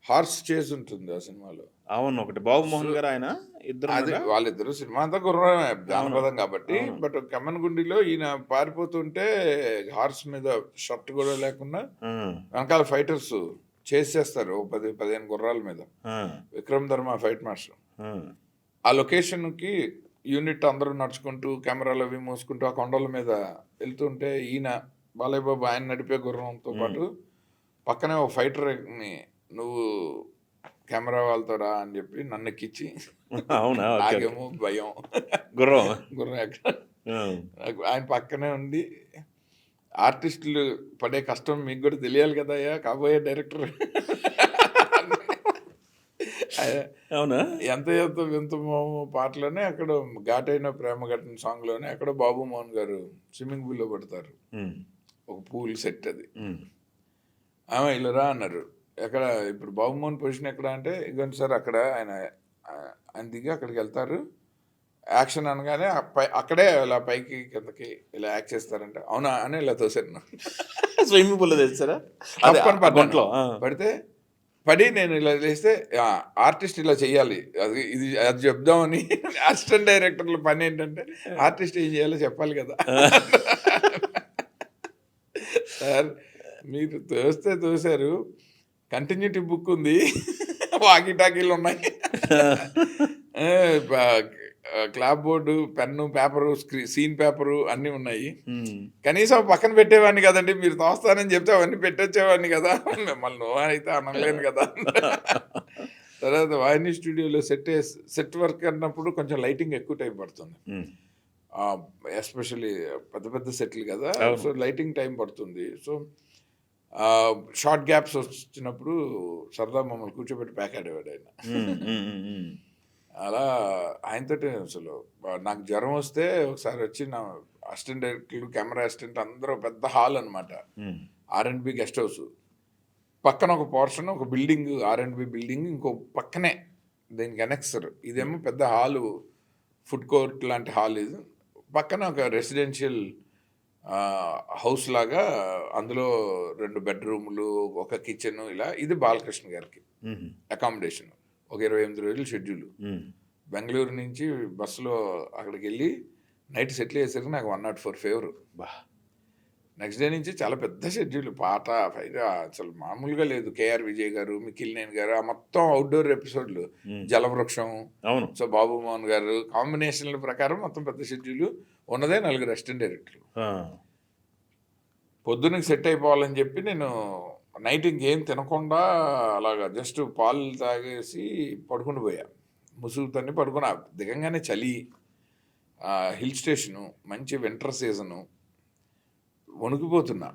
హార్స్ చేజ్ ఉంటుంది ఆ సినిమాలో. అవును. ఒకటి 'బాబు మోహన్' గారు ఆయన ఇద్దరు అది ఉన్నారా? వాళ్ళిద్దరు సినిమా అంతా గుర్రమే జానపదం కాబట్టి. అవును. బట్ కమ్మనగుండిలో ఈయన పారిపోతుంటే హార్స్ మీద షర్ట్ కూడా లేకుండా ఆ! వెనకాల ఫైటర్స్ చేస్తారు 10-15 గుర్రాల మీద. ఆ! విక్రమ్ ధర్మ ఫైట్ మాస్టర్. ఆ! ఆ లొకేషన్కి యూనిట్ అందరూ నడుచుకుంటూ కెమెరాలు అవి మూసుకుంటూ ఆ కొండల మీద వెళ్తుంటే ఈయన బాలయ్య బాబు ఆయన నడిపే గుర్రంతో పాటు పక్కనే ఒక ఫైటర్ని నువ్వు కెమెరా వాళ్ళతో రా అని చెప్పి నన్ను ఎక్కించి అవునా? ఓకే. ఓకే. నాకేమో భయం గుర్రం. గుర్రం ఎక్కడ ఆ! ఆయన పక్కనే ఉండి ఆర్టిస్టులు పడే కష్టం మీకు కూడా తెలియాలి కదా అయ్యా కాబోయే డైరెక్టర్. అవునా? ఎంత ఎంత వింత మోము పాటలోనే అక్కడ ఘాటైన ప్రేమ ఘటన సాంగ్లోనే అక్కడ బాబు మోహన్ గారు స్విమ్మింగ్ పూల్లో పడతారు. హ్మ్. ఒక పూల్ సెట్ అది. హ్మ్. ఆమె ఇలా రా అన్నారు. ఎక్కడ ఇప్పుడు బాబు మోహన్ పొజిషన్ ఎక్కడ అంటే ఇగోండి సార్ అక్కడ ఆయన ఆయన దిగి అక్కడికి వెళ్తారు. యాక్షన్ అనగానే అక్కడే ఇలా పైకి కిందకి ఇలా యాక్ట్ చేస్తారంటే అవునా అని ఇలా తోసాను. స్విమ్మింగ్ పూల్‌లో తెచ్చారా? అదే తప్పని పడ్డాను. గుంటలో. ఆ! పడితే పడి నేను ఇలా చేస్తే ఆర్టిస్ట్ ఇలా చెయ్యాలి అది చెప్దామని అసిస్టెంట్ డైరెక్టర్ల పని ఏంటంటే ఆర్టిస్ట్ ఏం చేయాలో చెప్పాలి కదా. సార్ మీరు తోసారు కంటిన్యూటీ బుక్ ఉంది వాకీ టాకీలు ఉన్నాయి clap board pen paper scene paper అన్నీ ఉన్నాయి. హ్మ్. కనీసం పక్కన పెట్టేవాడిని కదండి మీరు తోస్తానని చెప్తే అవన్నీ పెట్టొచ్చేవాడిని కదా. మిమ్మల్ని నో అయితే అనలేను కదా. తర్వాత వాహిని స్టూడియోలో సెట్ వర్క్ అన్నప్పుడు కొంచెం లైటింగ్ ఎక్కువ టైం పడుతుంది. హ్మ్. ఎస్పెషల్లీ పెద్ద పెద్ద సెట్లు కదా. అవును. సో లైటింగ్ టైం పడుతుంది. సో షార్ట్ గ్యాప్స్ వచ్చినప్పుడు సరదా మమ్మల్ని కూర్చోబెట్టి ప్యాక్ ఆడేవాడు ఆయన. హ్మ్. హ్మ్. హ్మ్. హ్మ్. అలా ఆయనతోటి అసలు నాకు జ్వరం వస్తే ఒకసారి వచ్చి నా అసిస్టెంట్ డైరెక్టర్లు కెమెరా అసిస్టెంట్ అందరూ పెద్ద హాల్ అనమాట. హ్మ్. R&B గెస్ట్ హౌస్ పక్కన ఒక పోర్షన్ ఒక బిల్డింగ్ R&B బిల్డింగ్ ఇంకో పక్కనే దీనికి అనెక్సర్ ఇదేమో పెద్ద హాలు ఫుడ్ కోర్ట్ లాంటి హాల్ ఇది పక్కన ఒక రెసిడెన్షియల్ హౌస్ లాగా అందులో 2 బెడ్రూములు ఒక కిచెన్ ఇలా ఇది బాలకృష్ణ గారికి హుహు. అకామిడేషన్ ఒక 28 రోజులు షెడ్యూల్. హ్మ్. బెంగళూరు నుంచి బస్సులో అక్కడికి వెళ్ళి నైట్ సెటిల్ చేసరికి నాకు 104 ఫేవర్. బా! నెక్స్ట్ డే నుంచి చాలా పెద్ద షెడ్యూల్ పాట ఫైట్ అసలు మామూలుగా లేదు. కేఆర్ విజయ్ గారు మిక్కిలినేని గారు ఆ మొత్తం అవుట్డోర్ ఎపిసోడ్లు జలవృక్షం అవును. సో బాబు మోహన్ గారు కాంబినేషన్ల ప్రకారం మొత్తం పెద్ద షెడ్యూల్ ఉన్నదే 4 అసిస్టెంట్ డైరెక్టర్లు. ఆ! పొద్దున్నకి సెట్ అయిపోవాలని చెప్పి నేను నైట్ ఇంకేం తినకుండా అలాగా జస్ట్ పాలు తాగేసి పడుకుని పోయా. ముసుగు తన్ని పడుకున్నా. దిగంగానే చలి, హిల్ స్టేషను, మంచి వింటర్ సీజను, వణుకుపోతున్నా.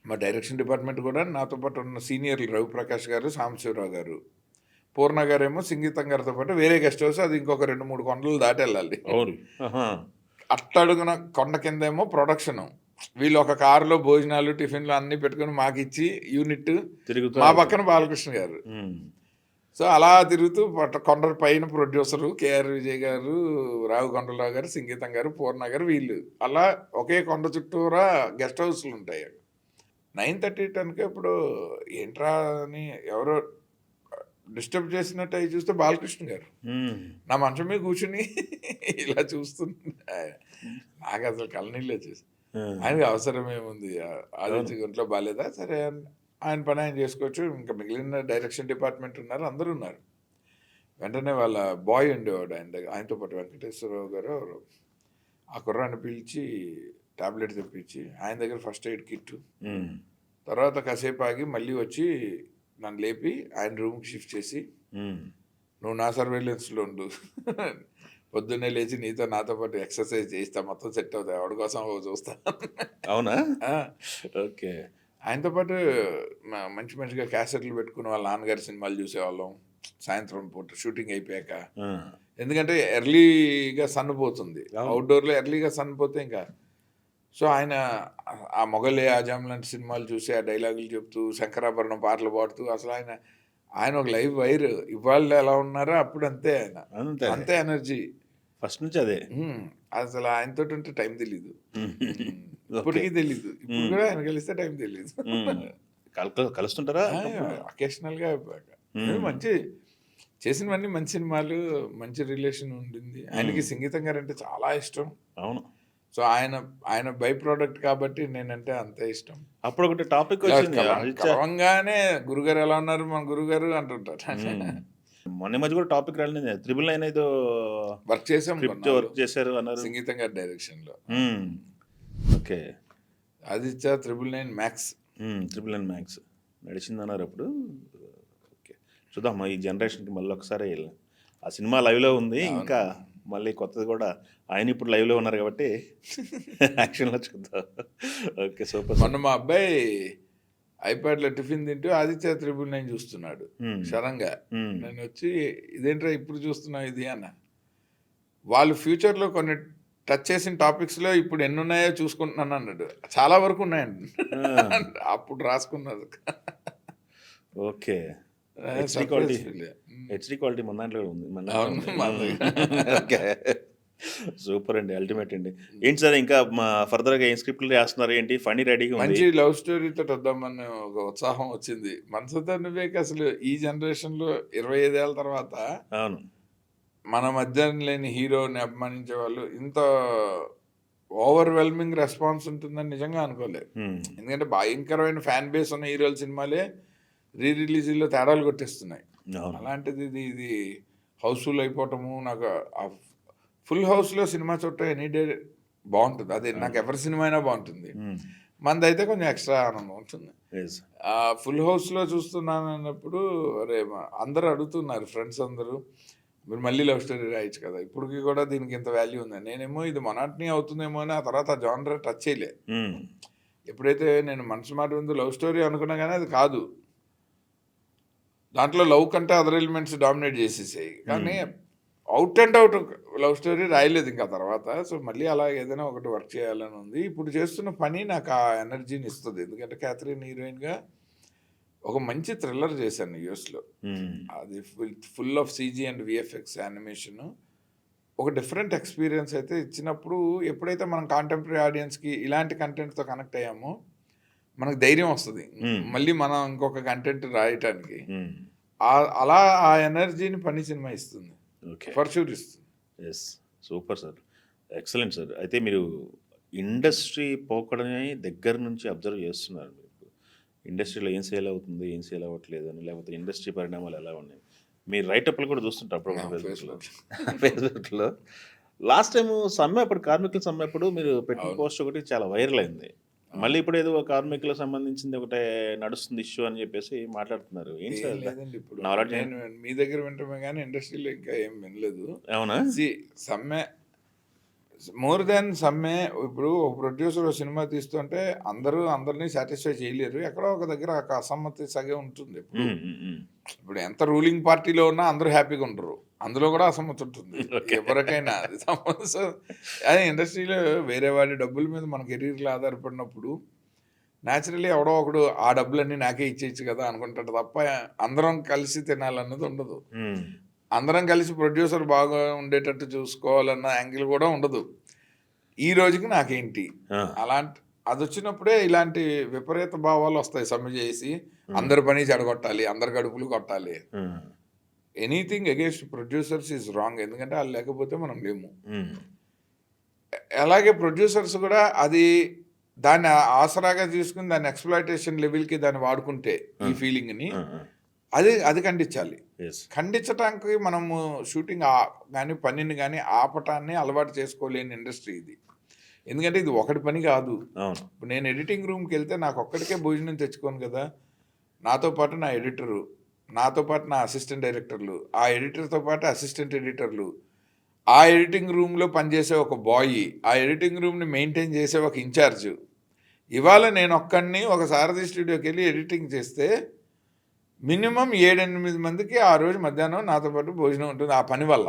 మా డైరెక్షన్ డిపార్ట్మెంట్ కూడా నాతో పాటు ఉన్న సీనియర్లు రవిప్రకాష్ గారు, సాంబశివరావు గారు, పూర్ణ గారేమో సంగీతం గారితో పాటు వేరే గెస్ట్ హౌస్ అది ఇంకొక 2-3 కొండలు దాటి వెళ్ళాలి. అవును. ఆహా! అట్టడుగున కొండ కిందేమో ప్రొడక్షన్. వీళ్ళు ఒక కారులో భోజనాలు టిఫిన్లు అన్నీ పెట్టుకుని మాకు ఇచ్చి యూనిట్ తిరుగుతూ మా పక్కన బాలకృష్ణ గారు. హ్మ్. సో అలా తిరుగుతూ కొండ పైన ప్రొడ్యూసరు కేఆర్ విజయ్ గారు, రావు కొండలరావు గారు, సంగీతం గారు, పూర్ణ గారు వీళ్ళు అలా ఒకే కొండ చుట్టూరా గెస్ట్ హౌస్లు ఉంటాయి. 9:30, 10కి ఇప్పుడు ఏంట్రా అని ఎవరో డిస్టర్బ్ చేసినట్టు అవి చూస్తే బాలకృష్ణ గారు హ్మ్. నా మంచం మీద కూర్చుని ఇలా చూస్తున్నా. నాకు అసలు కళ్ళనీళ్ళు వచ్చేసి ఆ! ఆయనకి అవసరం ఏముంది ఆదిత్య ఒంట్లో బాగాలేదా సరే ఆయన పని ఆయన చేసుకోవచ్చు. ఇంకా మిగిలిన డైరెక్షన్ డిపార్ట్మెంట్ ఉన్నారు అందరూ ఉన్నారు. వెంటనే వాళ్ళ బాయ్ ఉండేవాడు ఆయన దగ్గర ఆయనతో పాటు వెంకటేశ్వరరావు గారు ఎవరో. ఆ కుర్రాన్ని పిలిచి టాబ్లెట్ తెప్పించి ఆయన దగ్గర ఫస్ట్ ఎయిడ్ కిట్ హ్మ్. తర్వాత కాసేపు ఆగి మళ్ళీ వచ్చి నన్ను లేపి ఆయన రూమ్కి షిఫ్ట్ చేసి హ్మ్. నువ్వు నా సర్వేలెన్స్లో ఉండు పొద్దున్నే లేచి నాతో పాటు ఎక్సర్సైజ్ చేయిస్తా మొత్తం సెట్ అవుతాయి ఎవరి కోసం చూస్తా. అవునా? ఆ, ఓకే. ఆయనతో పాటు మంచిగా క్యాసెట్లు పెట్టుకుని వాళ్ళ నాన్నగారి సినిమాలు చూసేవాళ్ళం సాయంత్రం పూట షూటింగ్ అయిపోయాక. ఆ! ఎందుకంటే ఎర్లీగా సన్ పోతుంది అవును. అవుట్డోర్లో ఎర్లీగా సన్ పోతే ఇంకా. సో ఆయన ఆ మొగలే ఆజాం లాంటి సినిమాలు చూసి ఆ డైలాగులు చెప్తూ శంకరాభరణం పాటలు పాడుతూ అసలు ఆయన ఒక లైవ్ వైర్. ఇవాళ ఎలా ఉన్నారో అప్పుడు అంతే ఆయన అంతే. అంతే ఎనర్జీ. ఫస్ట్ నుంచి అదే. అసలు ఆయనతో ఉంటే టైం తెలీదు. హ్మ్. ఇప్పటికీ ఓకే. తెలీదు. ఇప్పుడు కూడా ఆయన కలిస్తే టైం తెలీదు. హ్మ్. కలుస్తుంటారా? అకేషనల్గా మంచి చేసినవన్నీ మంచి సినిమాలు, మంచి రిలేషన్ ఉండింది. ఆయనకి సంగీతం గారు అంటే చాలా ఇష్టం. అవును. సో ఆయన బై ప్రోడక్ట్ కాబట్టి నేనంటే అంతే ఇష్టం. అప్పుడు ఒకటి టాపిక్ వచ్చింది ఆదిత్య. కలవంగానే గురుగారు ఎలా ఉన్నారు మన గురుగారు అంటుంటారు. మొన్న మధ్య కూడా టాపిక్ రాలేదు. 999 ఏదో వర్క్ చేసాం, స్క్రిప్ట్ వర్క్ చేశారు అన్నారు. సంగీతం గారి డైరెక్షన్ లో. ఓకే. ఆదిత్య 999 మ్యాక్స్ 999 మ్యాక్స్ నడిచిందన్నారు అప్పుడు. ఓకే, చూద్దాం ఈ జనరేషన్కి మళ్ళీ ఒకసారి వెళ్ళాం. ఆ సినిమా లైవ్లో ఉంది, ఇంకా మళ్ళీ కొత్తది కూడా ఆయన ఇప్పుడు లైవ్లో ఉన్నారు కాబట్టి యాక్షన్లో చూద్దాం. Okay, super. మొన్న మా అబ్బాయి ఐప్యాడ్లో టిఫిన్ తింటూ ఆదిత్య 999 చూస్తున్నాడు సడన్గా. నేను వచ్చి ఇదేంట్రా ఇప్పుడు చూస్తున్నావు ఇది అన్న. వాళ్ళు ఫ్యూచర్లో కొన్ని టచ్ చేసిన టాపిక్స్లో ఇప్పుడు ఎన్ని ఉన్నాయో చూసుకుంటున్నాను అన్నాడు. చాలా వరకు ఉన్నాయండి అప్పుడు రాసుకున్నారు. ఓకే, హెచ్డి క్వాలిటీ మన దాంట్లో ఉంది. ఓకే, సూపర్ అండి, అల్టిమేట్ అండి. ఏంటి సార్ ఇంకా ఫర్దర్గా ఏం స్క్రిప్ట్లు చేస్తున్నారు ఏంటి? ఫనీ రెడీగా మంచి లవ్ స్టోరీతో వద్దామని ఒక ఉత్సాహం వచ్చింది. మనసుతో నువ్వేకి అసలు ఈ జనరేషన్లో 25 ఏళ్ళ తర్వాత అవును మన మధ్య లేని హీరోని అభిమానించే వాళ్ళు ఇంత ఓవర్వెల్మింగ్ రెస్పాన్స్ ఉంటుందని నిజంగా అనుకోలేదు. ఎందుకంటే భయంకరమైన ఫ్యాన్ బేస్ ఉన్న హీరోల సినిమాలే రిలీజ్లో తేడాలు కొట్టేస్తున్నాయి. అలాంటిది ఇది హౌస్ఫుల్ అయిపోవటము, నాకు ఫుల్ హౌస్లో సినిమా చూడటం ఎనీ డే బాగుంటుంది. అదే నాకు ఎవరి సినిమా అయినా బాగుంటుంది. మనదైతే కొంచెం ఎక్స్ట్రా ఆనందం ఉంటుంది. ఫుల్ హౌస్లో చూస్తున్నాను అన్నప్పుడు అరే అందరూ అడుగుతున్నారు, ఫ్రెండ్స్ అందరూ, మీరు మళ్ళీ లవ్ స్టోరీ రాయొచ్చు కదా, ఇప్పటికి కూడా దీనికి ఇంత వాల్యూ ఉందని. నేనేమో ఇది మొనాటనీ అవుతుందేమో అని ఆ తర్వాత ఆ జానర్ టచ్ చేయలే. ఎప్పుడైతే నేను మనసు మాట ముందు లవ్ స్టోరీ అనుకున్నా కానీ అది కాదు, దాంట్లో లవ్ కంటే అదర్ ఎలిమెంట్స్ డామినేట్ చేసేసాయి. కానీ out and out love story రాయలేదు ఇంకా తర్వాత. సో మళ్ళీ అలా ఏదైనా ఒకటి వర్క్ చేయాలని ఉంది. ఇప్పుడు చేస్తున్న పని నాకు ఆ ఎనర్జీని ఇస్తుంది. ఎందుకంటే క్యాథరిన్ హీరోయిన్గా ఒక మంచి థ్రిల్లర్ చేశాను యూఎస్లో. అది full of CG and VFX animation. ఒక డిఫరెంట్ ఎక్స్పీరియన్స్ అయితే ఇచ్చినప్పుడు, ఎప్పుడైతే మనం కాంటెంపరీ ఆడియన్స్కి ఇలాంటి కంటెంట్తో కనెక్ట్ అయ్యామో మనకు ధైర్యం వస్తుంది మళ్ళీ మనం ఇంకొక కంటెంట్ రాయటానికి. అలా ఆ ఎనర్జీని పని సినిమా ఇస్తుంది, ఫర్ షూర్ ఇస్తుంది. Yes, super sir, excellent sir. అయితే మీరు ఇండస్ట్రీ పోకడని దగ్గర నుంచి అబ్జర్వ్ చేస్తున్నారు. మీరు ఇండస్ట్రీలో ఏం సేల్ అవుతుంది, ఏం సేల్ అవ్వట్లేదు అని, లేకపోతే ఇండస్ట్రీ పరిణామాలు ఎలా ఉన్నాయి, మీరు రైటప్లు కూడా చూస్తుంటారు అప్పుడు ఫేస్బుక్లో. లాస్ట్ టైం సమ్మె, అప్పుడు కార్మికుల సమ్మె అప్పుడు మీరు పెట్టిన పోస్ట్ ఒకటి చాలా వైరల్ అయింది. మళ్ళీ ఇప్పుడు ఏదో కార్మికులకు సంబంధించింది ఒకటే నడుస్తుంది ఇష్యూ అని చెప్పేసి మాట్లాడుతున్నారు. ఏంటి సార్? లేదండి, ఇప్పుడు నేను మీ దగ్గర వింటమే కానీ ఇండస్ట్రీలో ఇంకా ఏం వినలేదు. అవునా? సమ్మె మోర్ దాన్ సమ్మె. ఇప్పుడు ఒక ప్రొడ్యూసర్ ఒక సినిమా తీస్తుంటే అందరినీ సాటిస్ఫై చేయలేరు. ఎక్కడో ఒక దగ్గర ఒక అసమ్మతి సగే ఉంటుంది. ఇప్పుడు ఎంత రూలింగ్ పార్టీలో ఉన్నా అందరూ హ్యాపీగా ఉండరు, అందులో కూడా అసమ్మతి ఉంటుంది ఎవరికైనా. అది సమస్య. అదే ఇండస్ట్రీలో వేరే వాడి డబ్బుల మీద మన కెరీర్లో ఆధారపడినప్పుడు న్యాచురల్లీ ఎవడో ఒకడు ఆ డబ్బులన్నీ నాకే ఇచ్చేయచ్చు కదా అనుకుంటాడు తప్ప అందరం కలిసి తినాలన్నది ఉండదు. అందరం కలిసి ప్రొడ్యూసర్ బాగా ఉండేటట్టు చూసుకోవాలన్న యాంగిల్ కూడా ఉండదు. ఈ రోజుకి నాకేంటి అలాంటి అది వచ్చినప్పుడే ఇలాంటి విపరీత భావాలు వస్తాయి. సమ్మె చేసి అందరి పని చెడగొట్టాలి, అందరి గడుపులు కొట్టాలి. Anything against producers is wrong, ఎందుకంటే వాళ్ళు లేకపోతే మనం లేము. అలాగే ప్రొడ్యూసర్స్ కూడా అది దాన్ని ఆసరాగా తీసుకుని దాన్ని ఎక్స్‌ప్లాయిటేషన్ లెవెల్కి దాన్ని వాడుకుంటే ఈ ఫీలింగ్ని అది ఖండించాలి. ఖండించడానికి మనము షూటింగ్ కానీ పనిని కానీ ఆపటాన్ని అలవాటు చేసుకోలేని ఇండస్ట్రీ ఇది. ఎందుకంటే ఇది ఒకటి పని కాదు. ఇప్పుడు నేను ఎడిటింగ్ రూమ్కి వెళ్తే నాకు ఒక్కడికే భోజనం తెచ్చుకోను కదా, నాతో పాటు నా ఎడిటరు, నాతో పాటు నా అసిస్టెంట్ డైరెక్టర్లు, ఆ ఎడిటర్తో పాటు అసిస్టెంట్ ఎడిటర్లు, ఆ ఎడిటింగ్ రూమ్లో పనిచేసే ఒక బాయ్, ఆ ఎడిటింగ్ రూమ్ని మెయింటైన్ చేసే ఒక ఇన్ఛార్జ్. ఇవాళ నేను ఒక్కడిని ఒక సారథి స్టూడియోకి వెళ్ళి ఎడిటింగ్ చేస్తే మినిమం 7-8 మందికి ఆ రోజు మధ్యాహ్నం నాతో పాటు భోజనం ఉంటుంది. ఆ పని వల్ల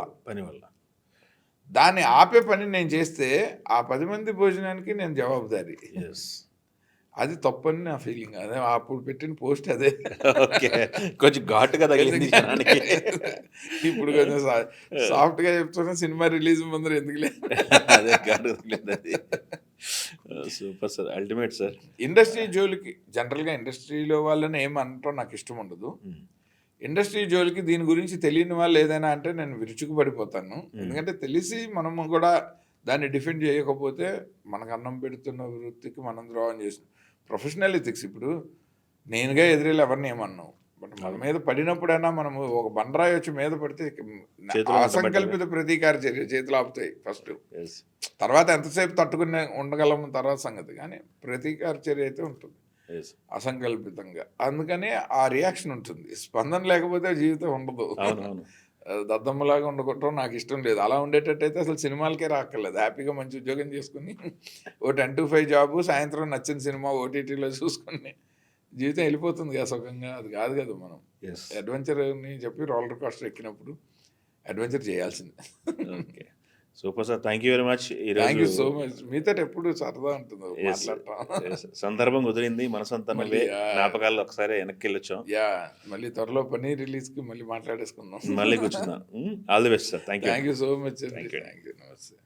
దాన్ని ఆపే పని నేను చేస్తే ఆ 10 మంది భోజనానికి నేను జవాబుదారీ. అది తప్పని నా ఫీలింగ్. అదే అప్పుడు పెట్టిన పోస్ట్ అదే. కొంచెం ఘాటుగా తగిలింది. ఇప్పుడు కొంచెం సాఫ్ట్గా చెప్తున్నా, సినిమా రిలీజ్ ముందర ఎందుకులే. Super sir, ultimate sir. Industry జోలికి జనరల్గా ఇండస్ట్రీలో వాళ్ళని ఏమనటం నాకు ఇష్టం ఉండదు. ఇండస్ట్రీ జోలికి దీని గురించి తెలియని వాళ్ళు ఏదైనా అంటే నేను విరుచుకుపడిపోతాను. ఎందుకంటే తెలిసి మనము కూడా దాన్ని డిఫెండ్ చేయకపోతే మనకు అన్నం పెడుతున్న వృత్తికి మనం ద్రోహం చేస్తున్నాం. ప్రొఫెషనల్ ఎథిక్స్ ఇప్పుడు నేనుగా ఎదురెళ్ళి ఎవరిని ఏమన్నాం, బట్ మన మీద పడినప్పుడైనా మనము ఒక బండరాయి వచ్చి మీద పడితే చేతులు అసంకల్పిత ప్రతీకార చర్య చేతులు ఆపుతాయి ఫస్ట్. Yes. తర్వాత ఎంతసేపు తట్టుకునే ఉండగలం తర్వాత సంగతి, కానీ ప్రతీకార చర్య అయితే ఉంటుంది Yes. అసంకల్పితంగా. అందుకని ఆ రియాక్షన్ ఉంటుంది. స్పందన లేకపోతే జీవితం ఉండదు. అవునవును. దద్దమ్మలాగా ఉండగొట్టడం నాకు ఇష్టం లేదు. అలా ఉండేటట్టయితే అసలు సినిమాలకే రాక్కర్లేదు. హ్యాపీగా మంచి ఉద్యోగం చేసుకుని ఓ 10 to 5 జాబు, సాయంత్రం నచ్చిన సినిమా ఓటీటీలో చూసుకుని జీవితం వెళ్ళిపోతుంది కదా సుఖంగా. అది కాదు కదా మనం Yes. అడ్వెంచర్ అని చెప్పి రోలర్ కోస్టర్ ఎక్కినప్పుడు అడ్వెంచర్ చేయాల్సిందే. Okay, super sir, thank you very much. Thank you so much. మీతో ఎప్పుడు సరదా ఉంటుంది Yes. మాట్లాడటం. సందర్భం కుదిరింది, మనసంతా మళ్ళీ, నువ్వే జ్ఞాపకాలు ఒకసారి వెనక్కి వెళ్ళొచ్చాం. యా, మళ్ళీ త్వరలో పని రిలీజ్కి మళ్ళీ మాట్లాడేసుకుందాం. మళ్ళీ కూర్చుందాం. All the best sir. Thank you. Thank you so much అండి. Thank you. Thank you. నమస్తే.